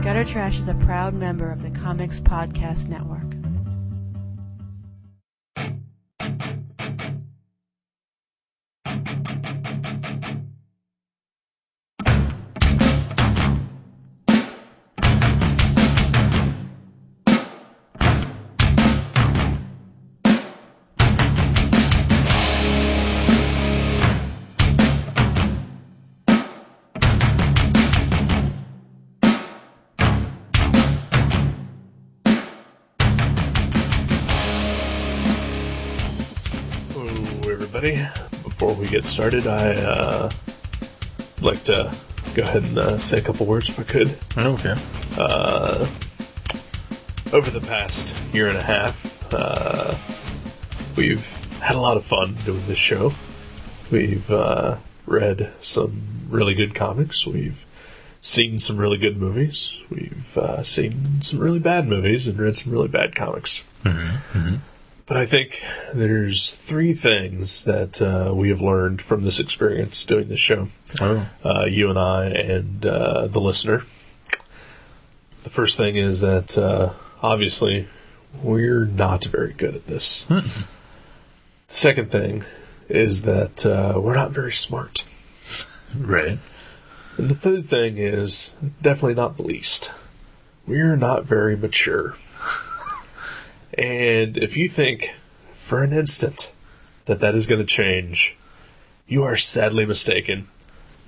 Gutter Trash is a proud member of the Comics Podcast Network. Before we get started, I'd like to go ahead and say a couple words if I could. Okay. Over the past year and a half, we've had a lot of fun doing this show. We've read some really good comics. We've seen some really good movies. We've seen some really bad movies and read some really bad comics. Mm-hmm. Mm-hmm. But I think there's three things that we have learned from this experience doing this show. Oh. You and I and the listener. The first thing is that, obviously, we're not very good at this. The second thing is that we're not very smart. Right. And the third thing is, definitely not the least, we're not very mature. And if you think, for an instant, that is going to change, you are sadly mistaken.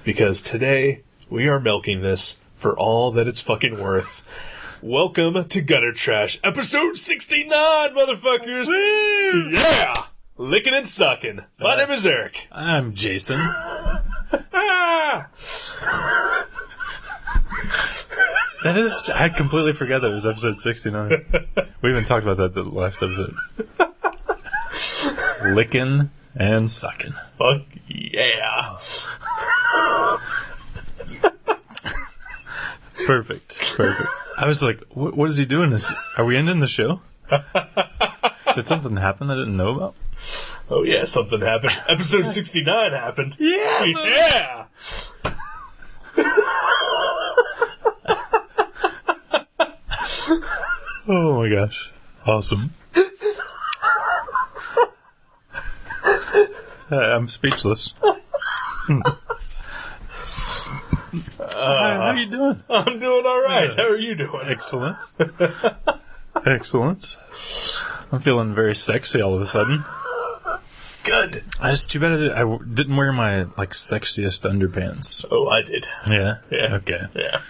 Because today, we are milking this for all that it's fucking worth. Welcome to Gutter Trash, episode 69, motherfuckers! Woo! Yeah! Licking and sucking. My name is Eric. I'm Jason. I completely forgot that it was episode 69. We even talked about that the last episode. Licking and sucking. Fuck yeah. Perfect. I was like, what is he doing? Are we ending the show? Did something happen I didn't know about? Oh yeah, something happened. Episode 69 happened. Yeah! Yeah! Oh my gosh. Awesome. I'm speechless. How are you doing? I'm doing alright. How are you doing? Excellent. Excellent. I'm feeling very sexy all of a sudden. Good. It's too bad I didn't wear my, sexiest underpants. Oh, I did. Yeah? Yeah. Okay. Yeah.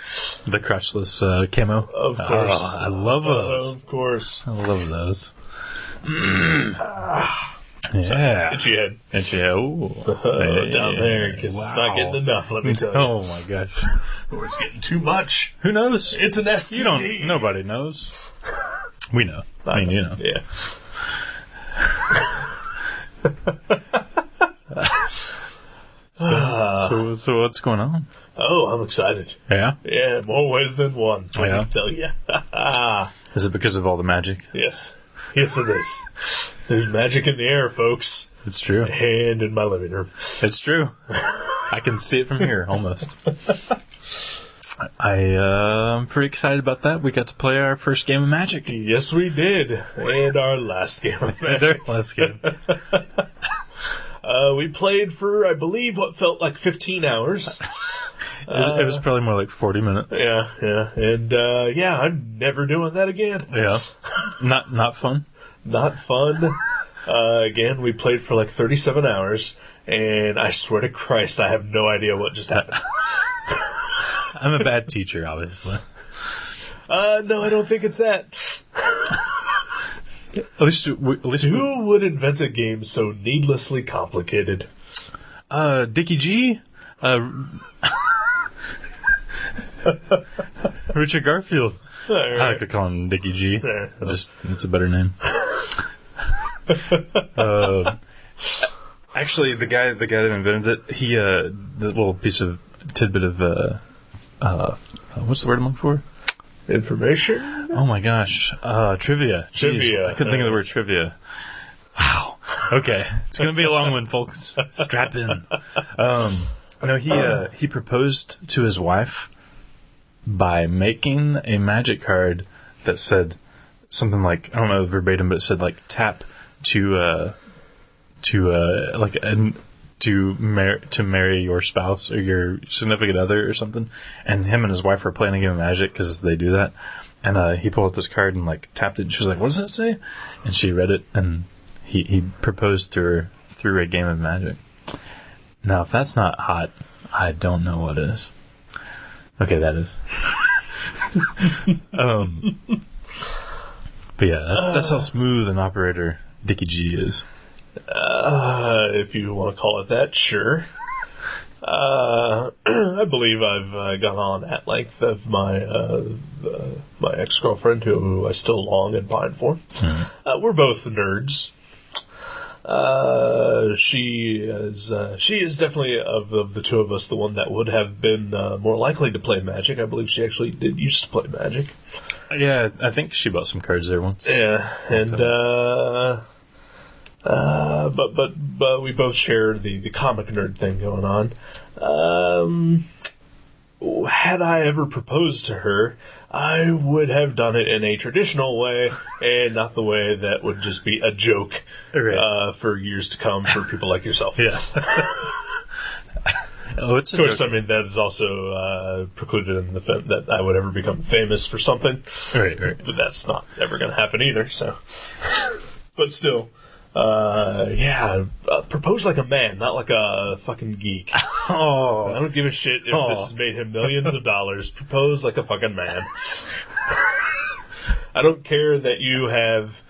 The crotchless camo? Of course. Oh, I love those. Of course. I love those. Yeah. Itchy head. Itchy head. Ooh. Down there, because it's not getting enough, let me tell you. Oh my gosh. Or it's getting too much. Who knows? It's an STD. Nobody knows. We know. I mean, you know. Yeah. So what's going on? Oh, I'm excited. Yeah? Yeah, more ways than one, let me tell you. Is it because of all the magic? Yes. Yes, it is. There's magic in the air, folks. It's true. And in my living room. It's true. I can see it from here, almost. I'm pretty excited about that. We got to play our first game of Magic. Yes, we did. And our last game of Magic. Last game. We played for, I believe, what felt like 15 hours. It was probably more like 40 minutes. Yeah. And, I'm never doing that again. Yeah. Not fun? Not fun. Again, we played for like 37 hours, and I swear to Christ, I have no idea what just happened. I'm a bad teacher, obviously. No, I don't think it's that. At least who would invent a game so needlessly complicated? Dickie G? Richard Garfield. Right. I could call him Dickie G. Yeah. It's a better name. Actually, the guy that invented it, he the little piece of tidbit of what's the word I'm looking for? Information? Oh my gosh. Trivia. Trivia. Jeez, I couldn't think of the word trivia. Wow. Okay. It's going to be a long one, folks. Strap in. No, he proposed to his wife by making a magic card that said something like, I don't know verbatim, but it said like tap to marry your spouse or your significant other or something. And him and his wife were playing a game of Magic because they do that. And he pulled out this card and like tapped it. And she was like, "What does that say?" And she read it, and he proposed to her through a game of Magic. Now, if that's not hot, I don't know what is. Okay, that is. But yeah, that's how smooth an operator Dickie G is. If you want to call it that, sure. I believe I've gone on at length of my ex-girlfriend, who I still long and pine for. Mm-hmm. We're both nerds. She is definitely of the two of us the one that would have been more likely to play Magic. I believe she actually used to play Magic. Yeah, I think she bought some cards there once. Yeah, and but we both share the comic nerd thing going on. Had I ever proposed to her, I would have done it in a traditional way, and not the way that would just be a joke for years to come for people like yourself. Yeah. Of course, I mean, that is also precluded in the that I would ever become famous for something. Right. But that's not ever going to happen either, so. But still, propose like a man, not like a fucking geek. Oh. I don't give a shit if this has made him millions of dollars. Propose like a fucking man. I don't care that you have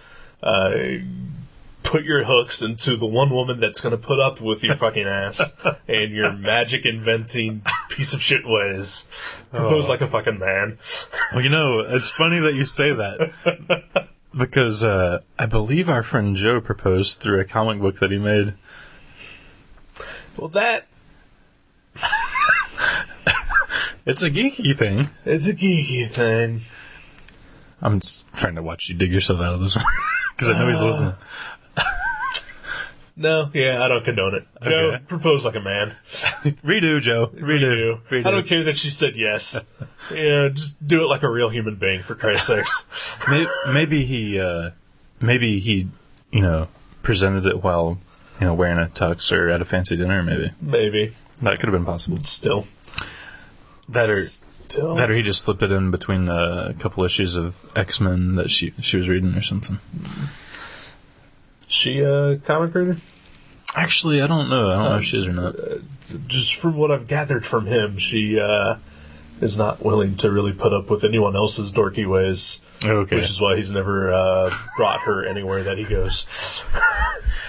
put your hooks into the one woman that's going to put up with your fucking ass and your magic inventing piece of shit ways. Propose like a fucking man. Well, you know, it's funny that you say that. Because I believe our friend Joe proposed through a comic book that he made. Well, that... It's a geeky thing. It's a geeky thing. I'm just trying to watch you dig yourself out of this one. Because I know he's listening. No, yeah, I don't condone it. Joe, propose like a man. Redo, Joe. Redo. I don't care that she said yes. Yeah, just do it like a real human being, for Christ's sakes. Maybe he, presented it while, wearing a tux or at a fancy dinner, maybe. Maybe. That could have been possible. Still. That or he just slipped it in between a couple issues of X-Men that she was reading or something. She a comic reader? Actually, I don't know. I don't know if she is or not. Just from what I've gathered from him, she is not willing to really put up with anyone else's dorky ways. Okay. Which is why he's never brought her anywhere that he goes.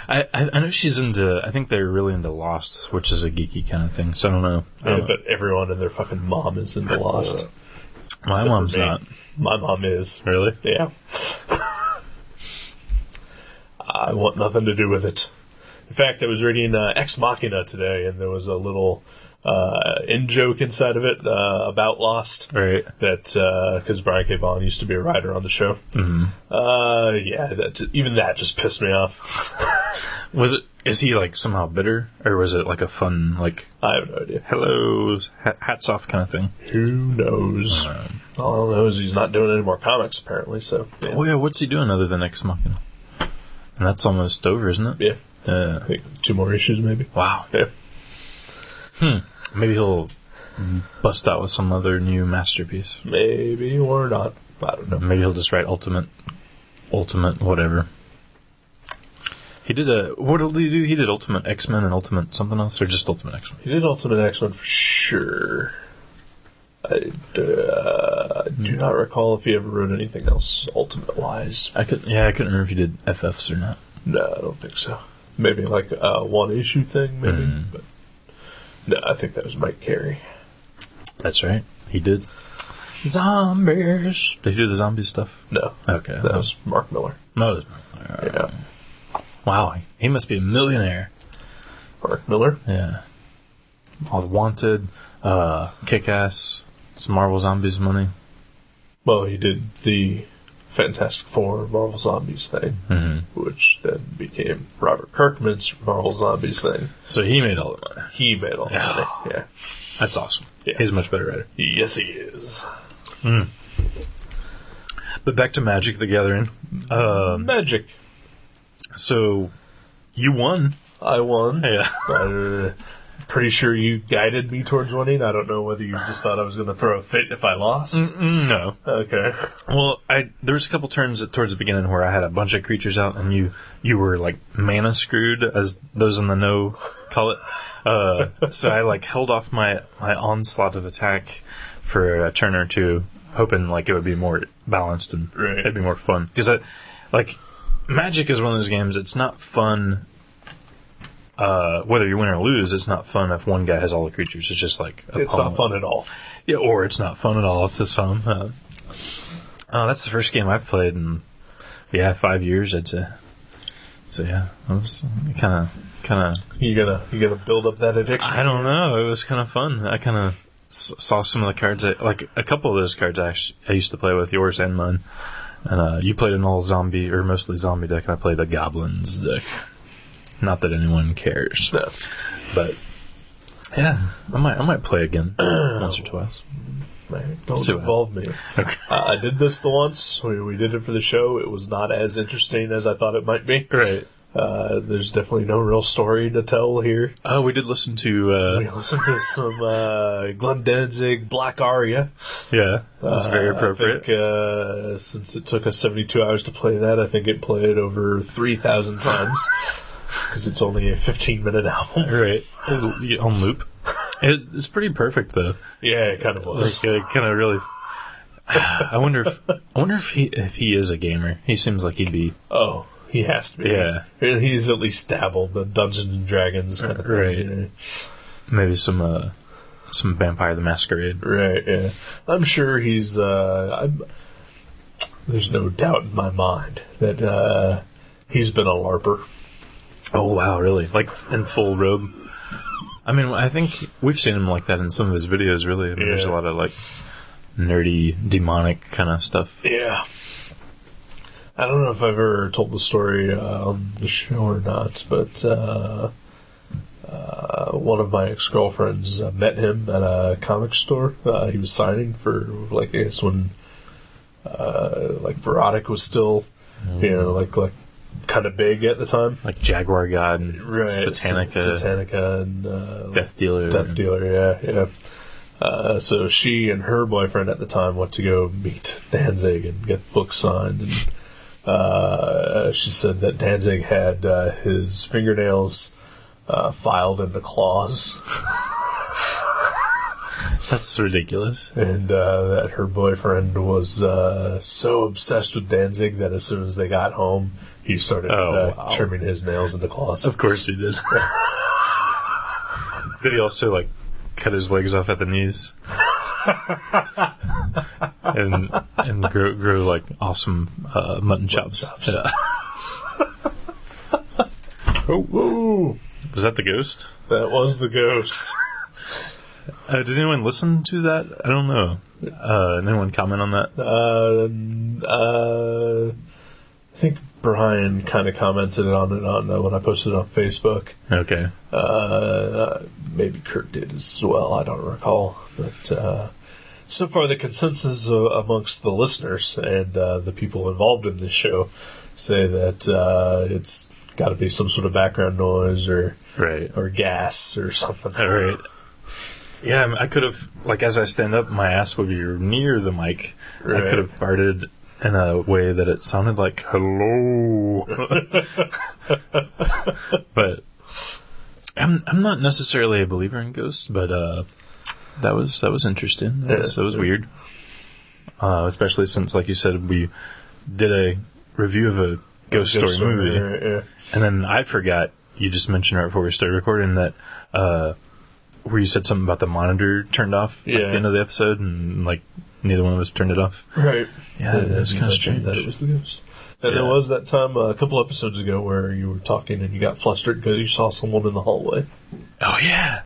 I know she's into... I think they're really into Lost, which is a geeky kind of thing, so I don't know. But everyone and their fucking mom is into Lost. My mom's not. My mom is. Really? Yeah. I want nothing to do with it. In fact, I was reading Ex Machina today, and there was a little in-joke inside of it about Lost. Right. That, because Brian K. Vaughan used to be a writer on the show. Mm-hmm. Even that just pissed me off. Is he, somehow bitter? Or was it, a fun, I have no idea. Hello, hats off kind of thing? Who knows? All I know is he's not doing any more comics, apparently, so... Yeah. Oh, yeah, what's he doing other than Ex Machina? And that's almost over, isn't it? Yeah. I think 2 more issues, maybe. Wow. Yeah. Maybe he'll bust out with some other new masterpiece. Maybe, or not. I don't know. Maybe he'll just write Ultimate whatever. He did what did he do? He did Ultimate X-Men and Ultimate something else, or just Ultimate X-Men? He did Ultimate X-Men for sure. I do not recall if he ever wrote anything else Ultimate-wise. I couldn't remember if he did FFs or not. No, I don't think so. Maybe a one-issue thing, maybe. But no, I think that was Mike Carey. That's right. He did. Zombies. Did he do the zombie stuff? No. Okay. That was Mark Miller. No, it was Mark Miller. Yeah. Wow, he must be a millionaire. Mark Miller? Yeah. All the Wanted, Kick-Ass, some Marvel Zombies money. Well, he did the Fantastic Four Marvel Zombies thing, which then became Robert Kirkman's Marvel Zombies thing. So he made all the money. He made all the money, yeah. That's awesome. Yeah. He's a much better writer. Yes, he is. But back to Magic the Gathering. Magic. So, you won. I won. Yeah. Pretty sure you guided me towards winning. I don't know whether you just thought I was going to throw a fit if I lost. No. Okay. Well, there was a couple turns towards the beginning where I had a bunch of creatures out, and you were like mana screwed, as those in the know call it. So I like held off my onslaught of attack for a turn or two, hoping like it would be more balanced and it'd be more fun. Because Magic is one of those games. It's not fun. Whether you win or lose, it's not fun if one guy has all the creatures. It's just like it's not fun at all. Yeah, or it's not fun at all to some. That's the first game I've played in 5 years, I'd say. So yeah, it was kind of. You gonna build up that addiction? I don't know. It was kind of fun. I kind of saw some of the cards. Like a couple of those cards I used to play with, yours and mine. And you played an all zombie or mostly zombie deck, and I played a goblins deck. Not that anyone cares, no. But yeah, I might play again once or twice. Don't involve me. Okay. I did this the once. We did it for the show. It was not as interesting as I thought it might be. Right. There's definitely no real story to tell here. Oh, we did listen to... we listened to some Glenn Danzig, Black Aria. Yeah, that's very appropriate. I think, since it took us 72 hours to play that, I think it played over 3,000 times. Because it's only a 15-minute album. Right. On loop. It's pretty perfect, though. Yeah, it kind of was. Like, kind of really... I wonder if he is a gamer. He seems like he'd be... Oh, he has to be. Yeah. He's at least dabbled in Dungeons and Dragons. Kind of right. Thing, you know? Maybe some Vampire the Masquerade. Right, yeah. I'm sure he's... there's no doubt in my mind that he's been a LARPer. Oh, wow, really? Like, in full robe? I mean, I think we've seen him like that in some of his videos, really. I mean, there's a lot of, like, nerdy, demonic kind of stuff. Yeah. I don't know if I've ever told the story on the show or not, but one of my ex-girlfriends met him at a comic store. He was signing for, like, I guess when, like, Verotic was still, you know, like kind of big at the time. Like Jaguar God and Satanica and Death Dealer. Death Dealer, yeah. So she and her boyfriend at the time went to go meet Danzig and get books signed. And she said that Danzig had his fingernails filed into claws. That's ridiculous. And that her boyfriend was so obsessed with Danzig that as soon as they got home, he started trimming his nails into claws. Of course he did. Did he also, like, cut his legs off at the knees? and grow like, awesome mutton chops. Yeah. Oh, whoa. Was that the ghost? That was the ghost. Did anyone listen to that? I don't know. Anyone comment on that? I think Brian kind of commented on it when I posted it on Facebook. Okay. Maybe Kurt did as well. I don't recall. But so far, the consensus amongst the listeners and the people involved in this show say that it's got to be some sort of background noise or gas or something. Right. Yeah, I could have, like, as I stand up, my ass would be near the mic. Right. I could have farted in a way that it sounded like hello. But I'm not necessarily a believer in ghosts, but that was interesting. That was weird. Especially since, like you said, we did a review of a ghost story movie. Right, yeah. And then I forgot, you just mentioned right before we started recording that where you said something about the monitor turned off at the end of the episode, and like neither one of us turned it off. Right. Yeah, that's kind of strange. That it was the ghost. And there was that time a couple episodes ago where you were talking and you got flustered because you saw someone in the hallway. Oh, yeah.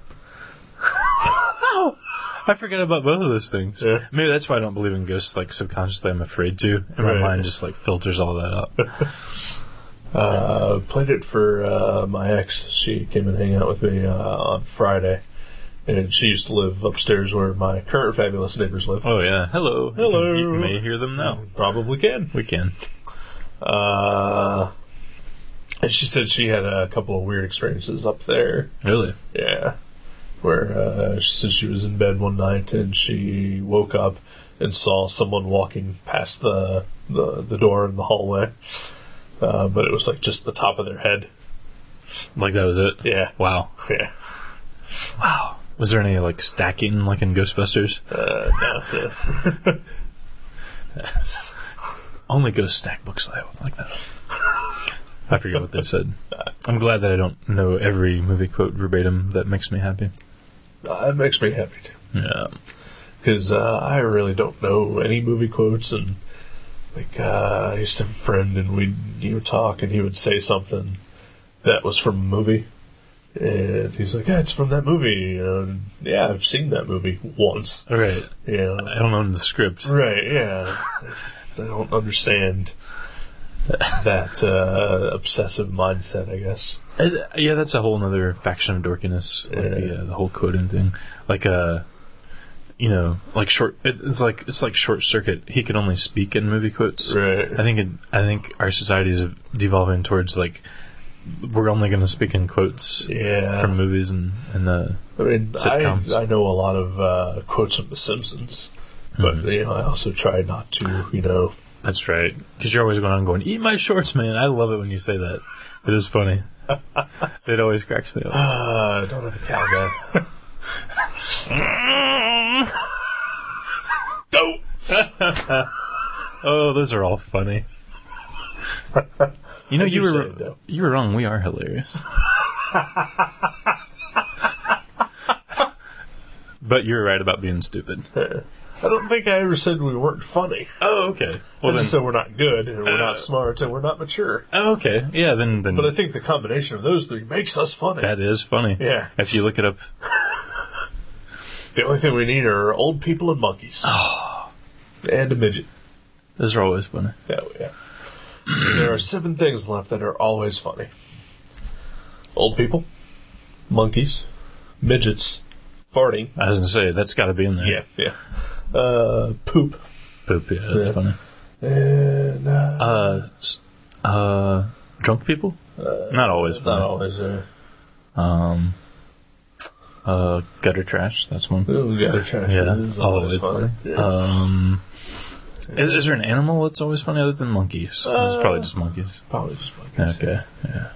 I forgot about both of those things. Yeah. Maybe that's why I don't believe in ghosts. Like, subconsciously I'm afraid to. And my mind just, like, filters all that out. Played it for my ex. She came and hang out with me on Friday. And she used to live upstairs where my current fabulous neighbors live. Oh, yeah. Hello. Hello. You may hear them now. Probably can. We can. And she said she had a couple of weird experiences up there. Really? Yeah. Where she said she was in bed one night and she woke up and saw someone walking past the door in the hallway. But it was like just the top of their head. Like that was it? Yeah. Wow. Yeah. Wow. Was there any, like, stacking like in Ghostbusters? No. Only ghosts stack books like that. I forget what they said. I'm glad that I don't know every movie quote verbatim. That makes me happy. It makes me happy too. Yeah. Because I really don't know any movie quotes, and like I used to have a friend, and we'd talk, and he would say something that was from a movie, and he's like, "Yeah, it's from that movie." And, yeah, I've seen that movie once. Right. Yeah. I don't know the script. Right. Yeah. I don't understand that obsessive mindset, I guess. Yeah, that's a whole other faction of dorkiness, like the whole quoting thing. Like like short. It's like Short Circuit. He could only speak in movie quotes. Right. I think our society is devolving towards like we're only going to speak in quotes. From movies and sitcoms. I know a lot of quotes from The Simpsons, but I also try not to. That's right. Because you're always going, eat my shorts, man. I love it when you say that. It is funny. It always cracks me up. I don't have a cow guy. Don't! Oh, those are all funny. You were wrong. We are hilarious. But you're right about being stupid. I don't think I ever said we weren't funny. Oh, okay. Well, I just said we're not good, and we're not smart, and we're not mature. Oh, okay. Yeah, then... But I think the combination of those three makes us funny. That is funny. Yeah. If you look it up... The only thing we need are old people and monkeys. Oh. And a midget. Those are always funny. Yeah. There are 7 things left that are always funny. Old people, monkeys, midgets, farting. I was going to say, that's got to be in there. Yeah. Poop. Poop, yeah, that's funny. And, drunk people? Not always funny. Not always, gutter trash, that's one. Ooh, gutter trash. Yeah, is always funny. Yeah. Is there an animal that's always funny other than monkeys? It's probably just monkeys. Probably just monkeys. Okay, yeah.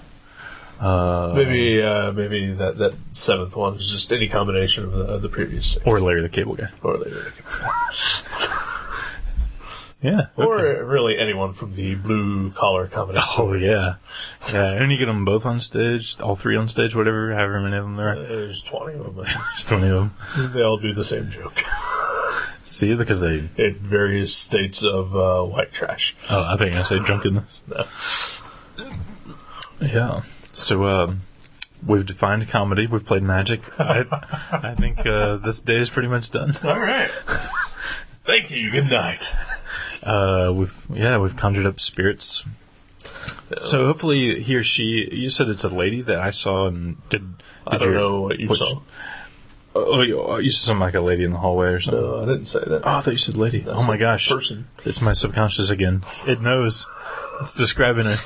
Maybe that 7th one is just any combination of the previous 6. Or Larry the Cable Guy. Yeah. Or really anyone from the blue collar comedy. Oh, yeah. Yeah, and you get them both on stage, all 3 on stage, whatever, however many of them there are. There's 20 of them. There's 20 of them. They all do the same joke. See, because they... In various states of white trash. Oh, I think I say drunkenness. No. Yeah. So, we've defined comedy. We've played magic. I think this day is pretty much done. All right. Thank you. Good night. We've conjured up spirits. So hopefully he or she. You said it's a lady that I saw, and I don't know what you saw. Oh, you said something like a lady in the hallway or something. No, I didn't say that. Oh, I thought you said lady. That's oh my gosh, person. It's my subconscious again. It knows. It's describing her.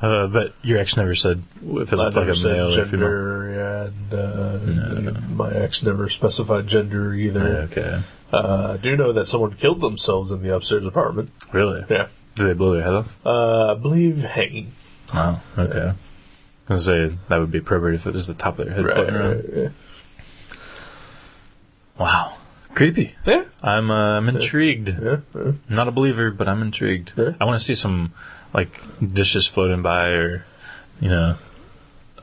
But your ex never said if it looked like a male or female. And my ex never specified gender either. Okay. I do know that someone killed themselves in the upstairs apartment. Really? Yeah. Did they blow their head off? I believe hanging. Oh, okay. I was going to say, that would be appropriate if it was the top of their head floating around. Yeah. Wow. Creepy. Yeah. I'm intrigued. Yeah. Not a believer, but I'm intrigued. Yeah. I want to see some, like, dishes floating by or,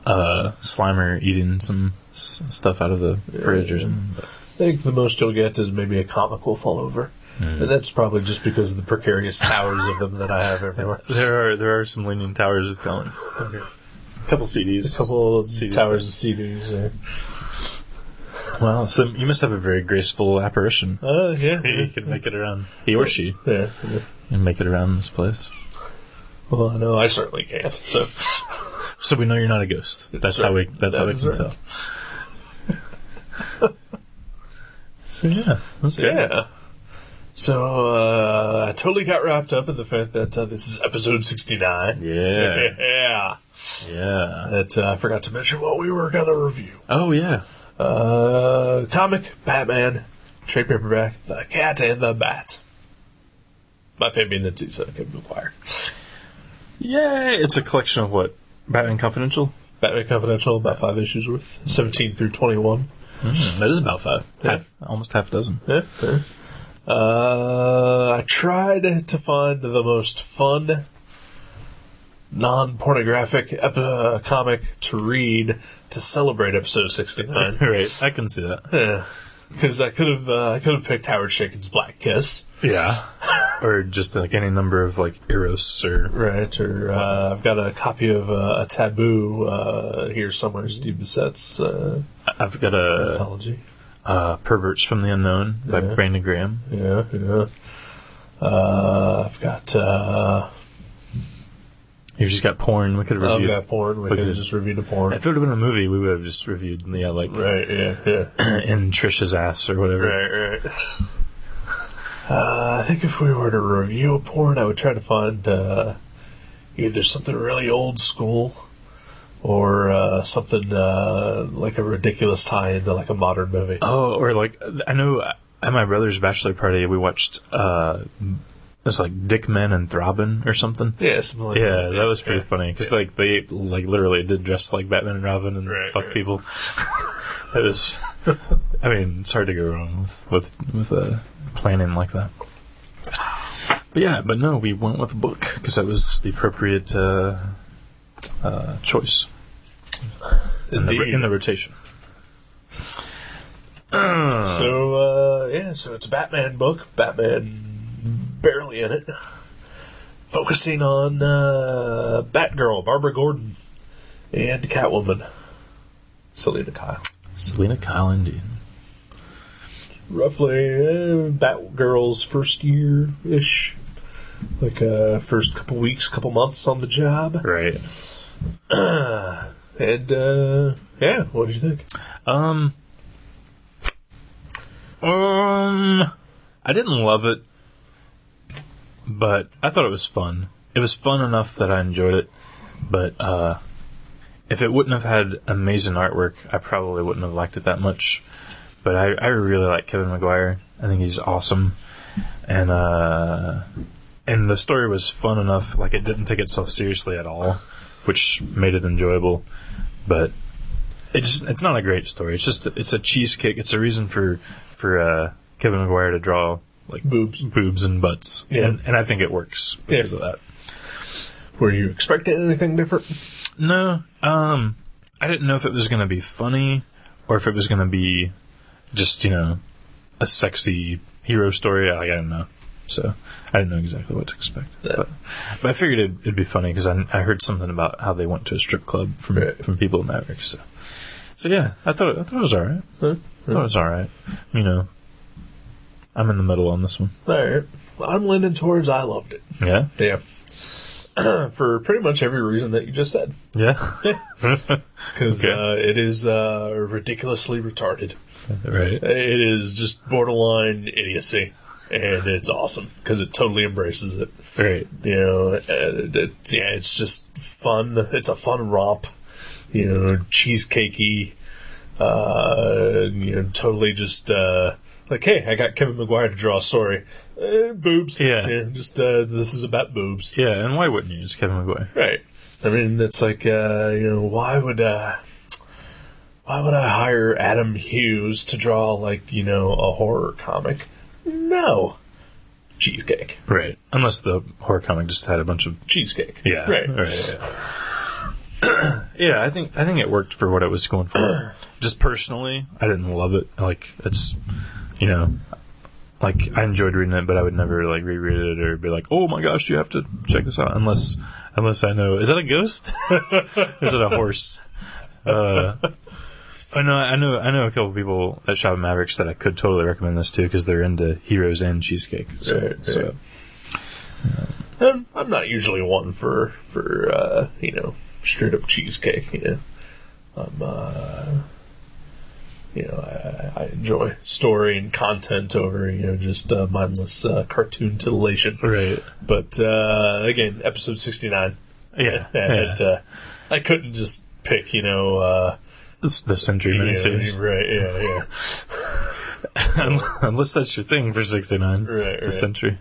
Slimer eating some stuff out of the fridge or something. But. I think the most you'll get is maybe a comic will fall over. And that's probably just because of the precarious towers of them that I have everywhere. There are some leaning towers of felons. Okay. A couple CDs. A couple CDs towers of CDs. Yeah. Well, so you must have a very graceful apparition. Yeah. So he can make it around. He or she. Yeah. Can make it around this place. Well, I know I certainly can't. So we know you're not a ghost. That's how we can tell. So yeah. Okay. So I totally got wrapped up in the fact that this is episode 69. Yeah. That I forgot to mention what we were gonna review. Oh yeah. Comic Batman trade paperback The Cat and the Bat by Fabian Nicieza, Maguire. Yay! It's a collection of what? Batman Confidential? Batman Confidential, about 5 issues worth, 17 through 21. That is about 5. Yeah. Almost half a dozen. Yeah. I tried to find the most fun, non-pornographic comic to read to celebrate episode 69. Right, I can see that. Yeah, because I could have picked Howard Chaykin's Black Kiss. Yeah. Or just like any number of like Eros or... Right, or I've got a copy of a Taboo here somewhere, Steve Bissett's I've got a... anthology. Perverts from the Unknown by Brandon Graham. Yeah. I've got... You've just got porn. We could have reviewed... I've got porn. We could have just reviewed the porn. If it would have been a movie, we would have just reviewed, like... Right, yeah. in Trisha's ass or whatever. Right. I think if we were to review a porn, I would try to find either something really old school or something like a ridiculous tie into like a modern movie. Oh, or like, I know at my brother's bachelor party, we watched, it's like Dick Men and Throbbing or something. Yeah, something like that. Yeah, that was pretty funny, because like they like literally did dress like Batman and Robin and fuck people. It was, I mean, it's hard to go wrong with planning like that. But no, we went with a book because that was the appropriate choice in the rotation. So it's a Batman book. Batman barely in it. Focusing on Batgirl, Barbara Gordon, and Catwoman, Selina Kyle. Selina Kyle, indeed. Roughly Batgirl's first year-ish. Like, first couple weeks, couple months on the job. Right. What did you think? I didn't love it, but I thought it was fun. It was fun enough that I enjoyed it, but if it wouldn't have had amazing artwork, I probably wouldn't have liked it that much. But I really like Kevin Maguire. I think he's awesome. And the story was fun enough, like it didn't take itself seriously at all, which made it enjoyable. But it's not a great story. It's a cheesecake. It's a reason for Kevin Maguire to draw like boobs and butts. Yeah. And I think it works because of that. Were you expecting anything different? No. I didn't know if it was going to be funny or if it was going to be just, a sexy hero story. I didn't know. So I didn't know exactly what to expect. But I figured it'd be funny because I heard something about how they went to a strip club from people in Maverick. So yeah, I thought it was all right. I thought it was all right. I'm in the middle on this one. All right. I'm leaning towards I loved it. Yeah? Yeah. For pretty much every reason that you just said. Yeah? Because it is ridiculously retarded. Right. It is just borderline idiocy. And it's awesome because it totally embraces it. Right. It's just fun. It's a fun romp. Cheesecakey. Totally just like, hey, I got Kevin Maguire to draw a story. Boobs. Yeah. This is about boobs. Yeah, and why wouldn't you? It's Kevin Maguire. Right. I mean, it's like, why would I hire Adam Hughes to draw, like, a horror comic? No. Cheesecake. Right. Unless the horror comic just had a bunch of... Cheesecake. Yeah. Right. Yeah, I think it worked for what it was going for. Just personally, I didn't love it. Like, it's, like, I enjoyed reading it, but I would never, like, reread it or be like, oh my gosh, you have to check this out. Unless I know, is that a ghost? Or is it a horse? I know a couple people at Shop Mavericks that I could totally recommend this to because they're into heroes and cheesecake. So, I'm not usually one for straight up cheesecake. I'm I enjoy story and content over, just mindless cartoon titillation. Right. But, again, episode 69. Yeah. I couldn't just pick, the Century miniseries. Right, Unless that's your thing for 69. Right. The Century.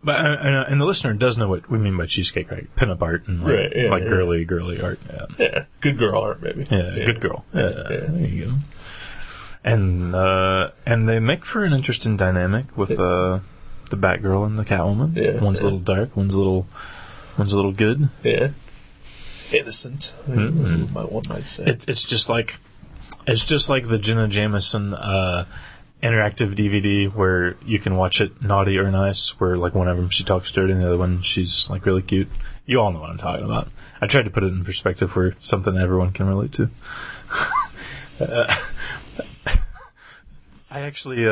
But and the listener does know what we mean by cheesecake, right? Pinup art and girly art. Yeah, good girl art, maybe. Yeah, good girl. Yeah. There you go. And they make for an interesting dynamic with the Batgirl and the Catwoman. Yeah, one's a little dark, one's a little good. Yeah, innocent. One might say. It's just like the Jenna Jameson interactive DVD where you can watch it naughty or nice, where like one of them she talks dirty and the other one she's like really cute. You all know what I'm talking about. I tried to put it in perspective for something everyone can relate to. I actually,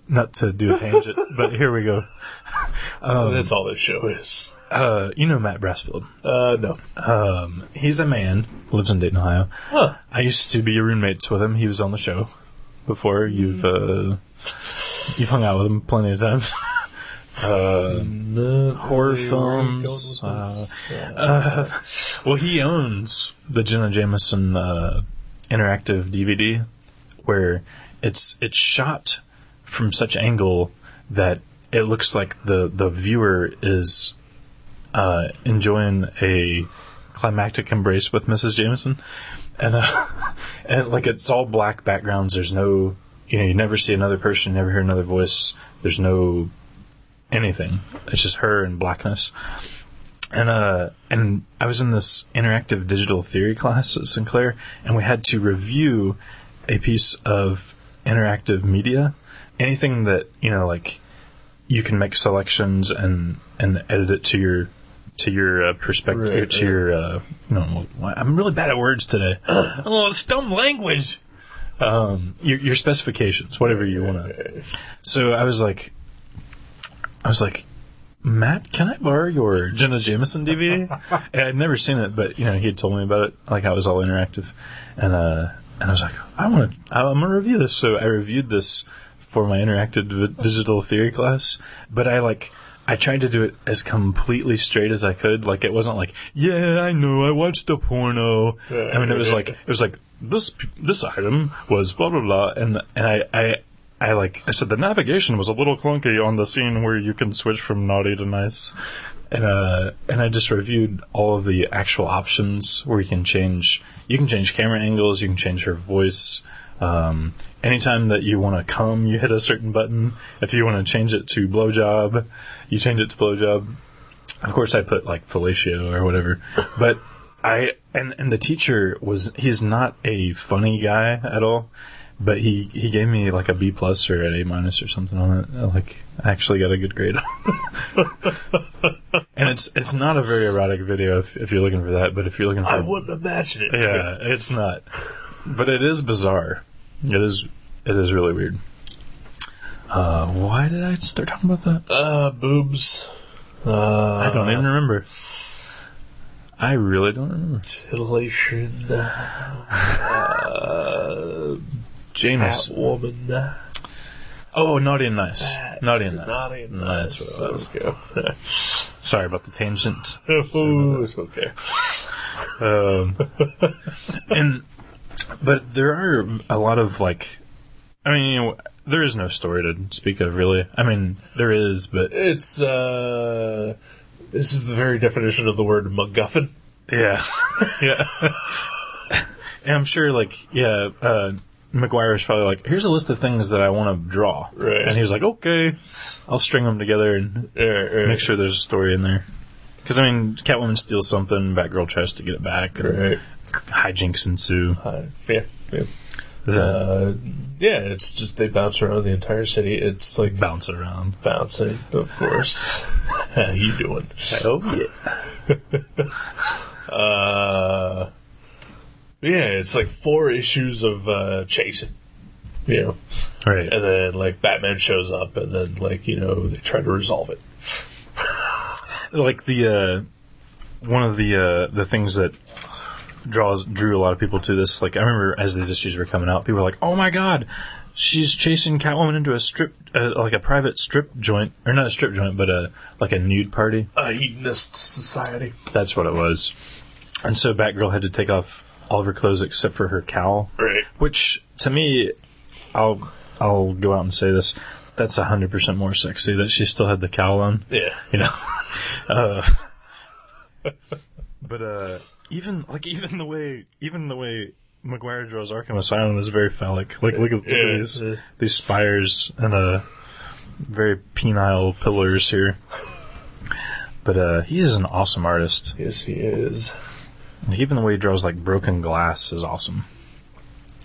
not to do a tangent, but here we go. That's all this show is. Matt Brassfield? No. He's a man, lives in Dayton, Ohio. Huh. I used to be roommates with him. He was on the show before. You've hung out with him plenty of times. Horror films. Well, he owns the Jenna Jameson interactive DVD, where it's shot from such angle that it looks like the viewer is enjoying a climactic embrace with Mrs. Jameson, and like it's all black backgrounds. There's no, you never see another person, you never hear another voice. There's no anything. It's just her and blackness. And I was in this interactive digital theory class at Sinclair, and we had to review a piece of interactive media. Anything that, like you can make selections and edit it to your perspective, your I'm really bad at words today. Oh, it's dumb language. Your specifications, whatever you want to. So I was like, Matt, can I borrow your Jenna Jameson DVD? And I'd never seen it, but he had told me about it, like how it was all interactive, and I was like, I'm gonna review this. So I reviewed this for my interactive digital theory class, but I tried to do it as completely straight as I could. Like, it wasn't like, yeah, I know, I watched a porno. I mean, it was like this item was blah blah blah, and I said the navigation was a little clunky on the scene where you can switch from naughty to nice, and I just reviewed all of the actual options where you can change camera angles, you can change her voice. Anytime that you want to come, you hit a certain button. If you want to change it to blowjob, you change it to blowjob. Of course, I put like fellatio or whatever. But and the teacher he's not a funny guy at all. But he gave me like a B+ or an A- or something on it. Like, I actually got a good grade on it. And it's not a very erotic video if you're looking for that. But if you're looking for, I wouldn't imagine it. Yeah, it's not. But it is bizarre. It is really weird. Why did I start talking about that? Boobs. I don't even remember. I really don't remember. Titillation. Jameson. Catwoman. Oh, naughty and nice. Naughty and nice. Naughty and nice. That's what it was. Okay. Sorry about the tangent. Oh, it's okay. But there are a lot of there is no story to speak of, really. I mean, there is, but it's this is the very definition of the word MacGuffin. Yeah, yeah. And I'm sure, Maguire's probably like, here's a list of things that I want to draw, right? And he was like, okay, I'll string them together and make sure there's a story in there. Because Catwoman steals something, Batgirl tries to get it back, and hijinks ensue. It's just they bounce around the entire city. It's like bouncing, of course. How you doing? Oh yeah. It's like 4 issues of chasing, right? And then Batman shows up, and then they try to resolve it. Like one of the things that drew a lot of people to this. Like, I remember as these issues were coming out, people were like, "Oh my god, she's chasing Catwoman into a private strip joint, or not a strip joint, but like a nude party, a hedonist society." That's what it was. And so Batgirl had to take off all of her clothes except for her cowl, right? Which to me, I'll go out and say this. That's 100% more sexy that she still had the cowl on. Yeah, you know. But even the way Maguire draws Arkham Asylum is very phallic. Like look at these spires and very penile pillars here. But he is an awesome artist. Yes, he is. Even the way he draws like broken glass is awesome.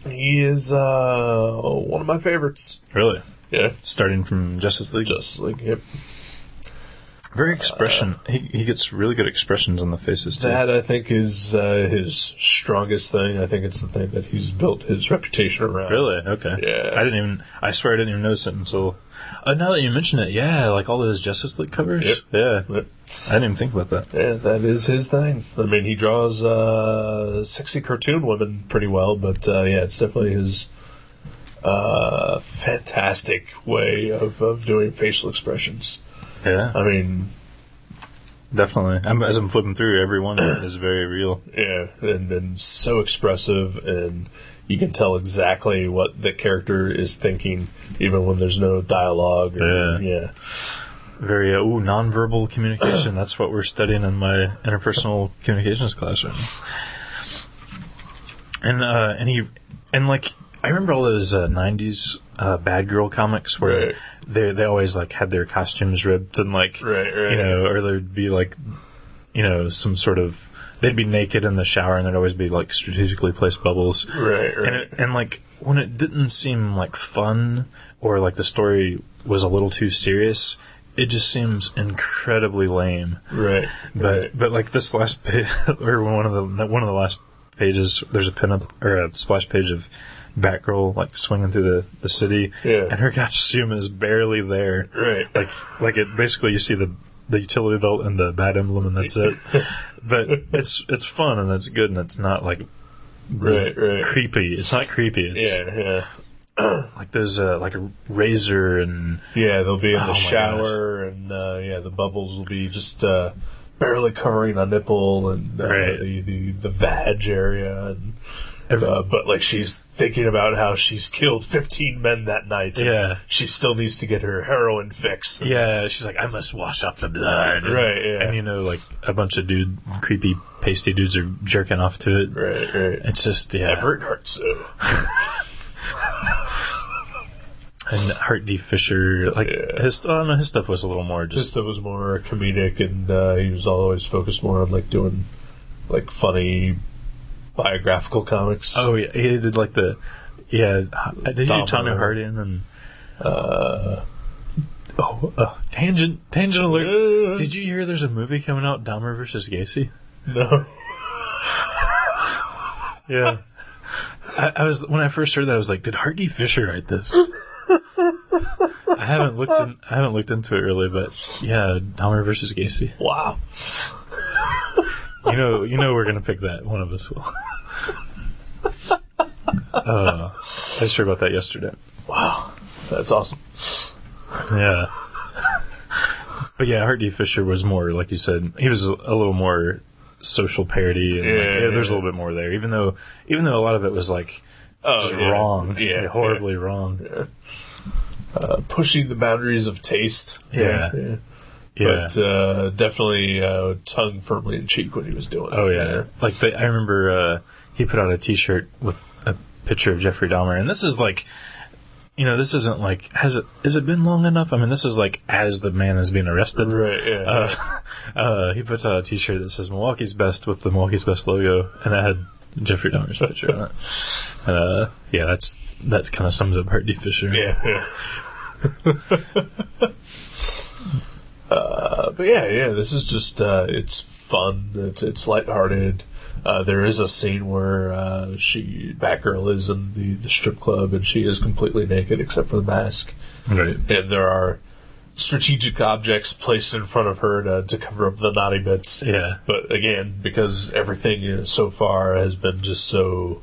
He is one of my favorites. Really? Yeah. Starting from Justice League. Yep. Very expression. He gets really good expressions on the faces too. That I think is his strongest thing. I think it's the thing that he's built his reputation around. Really? Okay. Yeah. I swear I didn't even notice it until. Now that you mention it, yeah, like all those Justice League covers. Yep. Yeah. Yep. I didn't even think about that. Yeah, that is his thing. I mean, he draws sexy cartoon women pretty well, but yeah, it's definitely his fantastic way of doing facial expressions. Yeah. I mean, definitely. As I'm flipping through, every one of it is very real. Yeah, and so expressive, and you can tell exactly what the character is thinking, even when there's no dialogue. Yeah. Very nonverbal communication. That's what we're studying in my interpersonal communications class right now. And like I remember all those '90s bad girl comics where they always like had their costumes ripped and like or there'd be like some sort of they'd be naked in the shower and there'd always be like strategically placed bubbles. Right. And like when it didn't seem like fun or like the story was a little too serious, it just seems incredibly lame. Right. But like this last page, or one of the last pages, there's a pinup or a splash page of Batgirl like swinging through the city, and her costume is barely there. Right. Like it basically you see the utility belt and the bat emblem and that's it. But it's fun and it's good and it's not like creepy. It's not creepy. It's, like there's like a razor and they'll be in the shower and the bubbles will be just barely covering a nipple and the vag area and but like she's thinking about how she's killed 15 men that night. And she still needs to get her heroin fix. She's like, I must wash off the blood. And like a bunch of creepy pasty dudes are jerking off to it. Right. It's just Everett hurts. And Hart D. Fisher, like his stuff was a little more just. His stuff was more comedic, and he was always focused more on like doing like funny biographical comics. Oh yeah, he did like did he do Tanya Hardin and tangent alert. Did you hear there's a movie coming out, Dahmer versus Gacy? No. Yeah. I was when I first heard that I was like, did Hart D. Fisher write this? I haven't looked into it really, but yeah, Dahmer versus Gacy. Wow. You know we're gonna pick that. One of us will. I was sure about that yesterday. Wow, that's awesome. Yeah. But yeah, Hart D. Fisher was more, like you said, he was a little more social parody, and there's a little bit more there. Even though a lot of it was like just wrong, horribly wrong. Yeah. Pushing the boundaries of taste. Yeah. But definitely tongue firmly in cheek when he was doing it. Oh, yeah. Like, I remember he put out a T-shirt with a picture of Jeffrey Dahmer, and this is like, this isn't like, has it been long enough? I mean, this is like as the man is being arrested. Right, yeah. He puts out a T-shirt that says Milwaukee's Best with the Milwaukee's Best logo, and it had Jeffrey Dahmer's picture on it. And, that kind of sums up Hart D. Fisher. Yeah. But this is just it's fun. It's lighthearted. There is a scene where Batgirl is in the strip club and she is completely naked except for the mask. Right. And there are strategic objects placed in front of her to cover up the naughty bits. Yeah. But again, because everything so far has been just so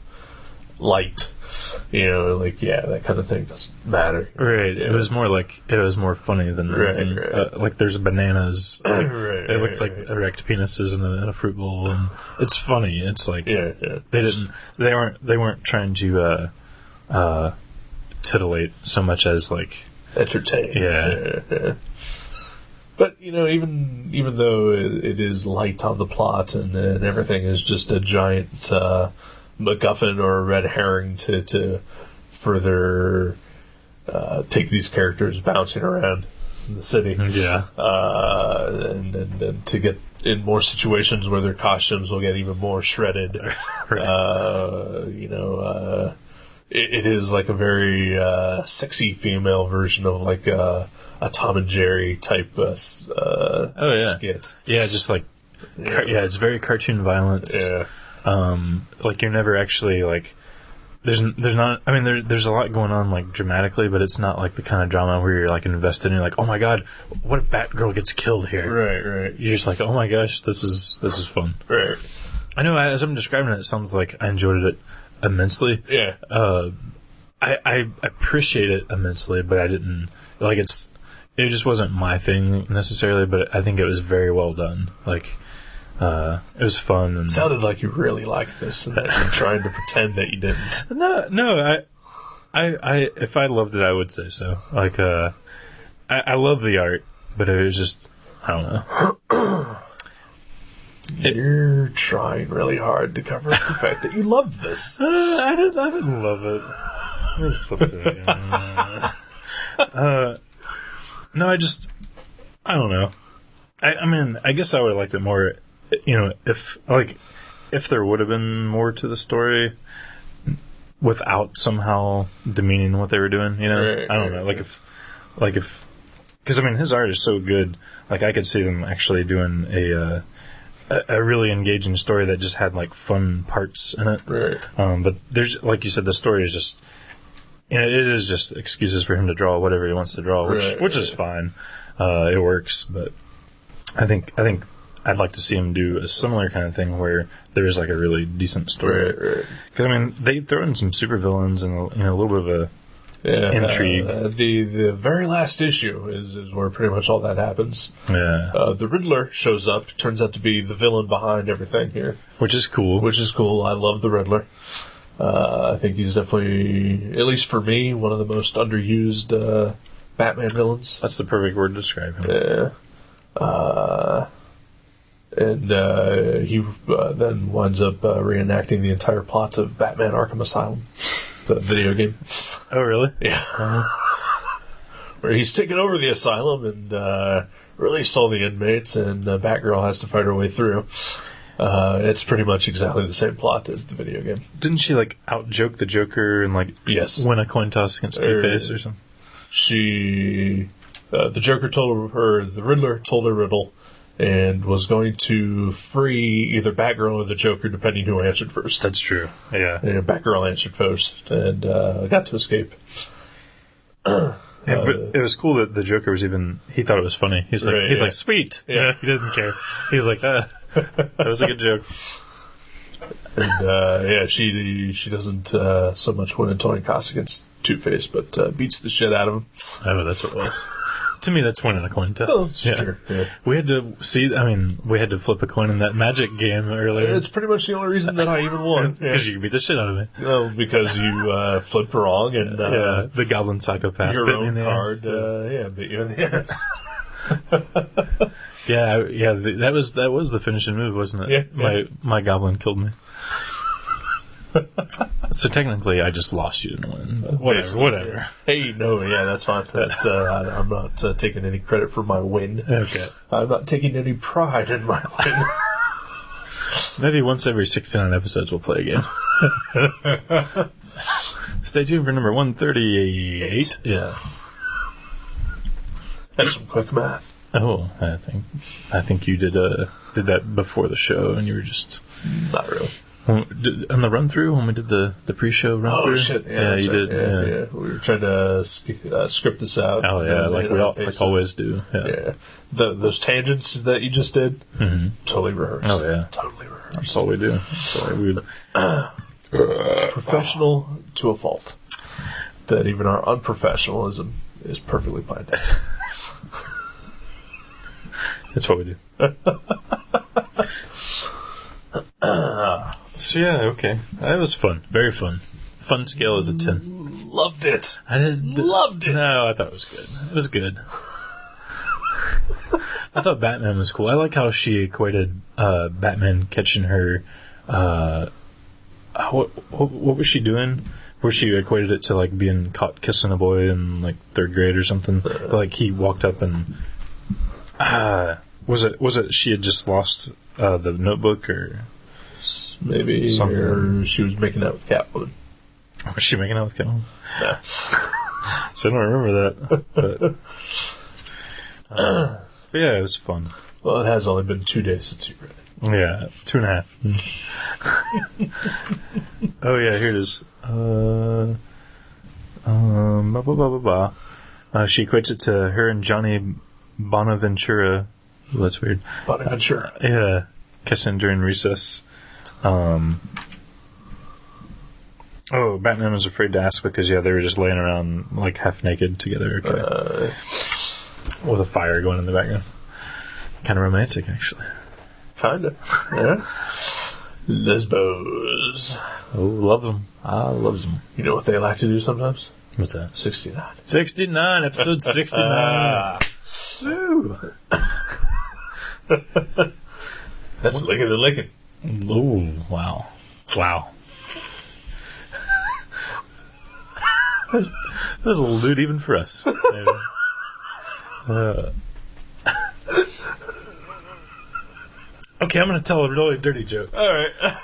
light, that kind of thing doesn't matter. Right. It was more funny than anything. Right. Like there's bananas. Right. It looks like erect penises in a fruit bowl, and it's funny. It's like they weren't trying to titillate so much as like entertain. Yeah. But even though it is light on the plot and everything is just a giant MacGuffin or a red herring to further take these characters bouncing around in the city, and to get in more situations where their costumes will get even more shredded. It is like a very sexy female version of like a Tom and Jerry type skit. Yeah, just like it's very cartoon violence. Yeah. Like you're never actually like there's not. I mean, there's a lot going on like dramatically, but it's not like the kind of drama where you're like invested and you're like, oh my god, what if Batgirl gets killed here? Right. You're just like, oh my gosh, this is fun. Right. I know as I'm describing it sounds like I enjoyed it immensely. Yeah. I appreciate it immensely, but I didn't like it just wasn't my thing necessarily, but I think it was very well done. Like it was fun and it sounded like you really liked this and that you're trying to pretend that you didn't. No, I if I loved it I would say so. Like I love the art, but it was just I don't know. You're trying really hard to cover up the fact that you love this. I didn't love it. Let me flip through it. No, I don't know. I mean, I guess I would have liked it more, if there would have been more to the story without somehow demeaning what they were doing, Right, I don't know. Like if, because I mean, his art is so good, like I could see them actually doing a really engaging story that just had like fun parts in it. Right. But there's, like you said, the story is just, it is just excuses for him to draw whatever he wants to draw, which is fine. It works, but I think I'd like to see him do a similar kind of thing where there is like a really decent story. Right. Because I mean, they throw in some supervillains and a little bit of a intrigue. The very last issue is where pretty much all that happens. Yeah. The Riddler shows up, turns out to be the villain behind everything here. Which is cool. I love the Riddler. I think he's definitely, at least for me, one of the most underused Batman villains. That's the perfect word to describe him. Yeah. And he then winds up reenacting the entire plot of Batman Arkham Asylum, the video game. Oh, really? Yeah. Where he's taken over the asylum and released all the inmates, and Batgirl has to fight her way through. It's pretty much exactly the same plot as the video game. Didn't she like out-joke the Joker and like win a coin toss against Two-Face or something? The Joker told her, the Riddler told her riddle, and was going to free either Batgirl or the Joker, depending who answered first. That's true. Yeah. And Batgirl answered first, and got to escape. But it was cool that the Joker was he thought it was funny. He's like, sweet. Yeah. He doesn't care. He's like, that was a good joke. And she doesn't so much win a toy toss against Two-Face, but beats the shit out of him. Oh, that's what it was. To me, that's winning a coin toss. Oh, sure. Yeah. We had to flip a coin in that Magic game earlier. It's pretty much the only reason that I even won. Because you can beat the shit out of me. No, because you flipped wrong and the Goblin Psychopath your bit own me in the card ass. bit you in the ass. That was the finishing move, wasn't it? Yeah. My Goblin killed me. So technically, I just lost, you didn't win. But whatever. Hey, no, that's fine. But, I'm not taking any credit for my win. Okay. I'm not taking any pride in my win. Maybe once every 69 episodes we'll play again. Stay tuned for number 138. Yeah. That's some quick math. Oh, I think you did that before the show, and you were just not really. On the run through when we did the pre-show run through. Oh shit! Yeah, you right. did. Yeah. We were trying to script this out. Oh yeah, like we always do. Yeah. Those tangents that you just did, totally rehearsed. Oh yeah, totally rehearsed. that's all we do. Professional to a fault. That even our unprofessionalism is perfectly planned. That's what we do. So yeah, okay. That was fun. Very fun. Fun scale is a 10. Loved it. Loved it. No, I thought it was good. It was good. I thought Batman was cool. I like how she equated Batman catching her. What was she doing? Where she equated it to like being caught kissing a boy in like 3rd grade or something. But, like he walked up and was it she had just lost the notebook or maybe something? Or she was making out with Catwoman. Was she making out with Catwoman? Yeah. So I don't remember that. But yeah, it was fun. Well, it has only been 2 days since you read it. Yeah, 2.5. Oh yeah, here it is. She equates it to her and Johnny Bonaventura. Well, that's weird. Bonaventura. Yeah, kissing during recess. Oh, Batman was afraid to ask because they were just laying around like half naked together, with a fire going in the background. Kind of romantic, actually. Kinda. Yeah. Lesbos. Oh, love them. I love them. You know what they like to do sometimes? What's that? 69. 69, episode 69. Woo! That's licking and licking. Oh, wow. Wow. That was a little lewd even for us. Okay, I'm going to tell a really dirty joke. All right.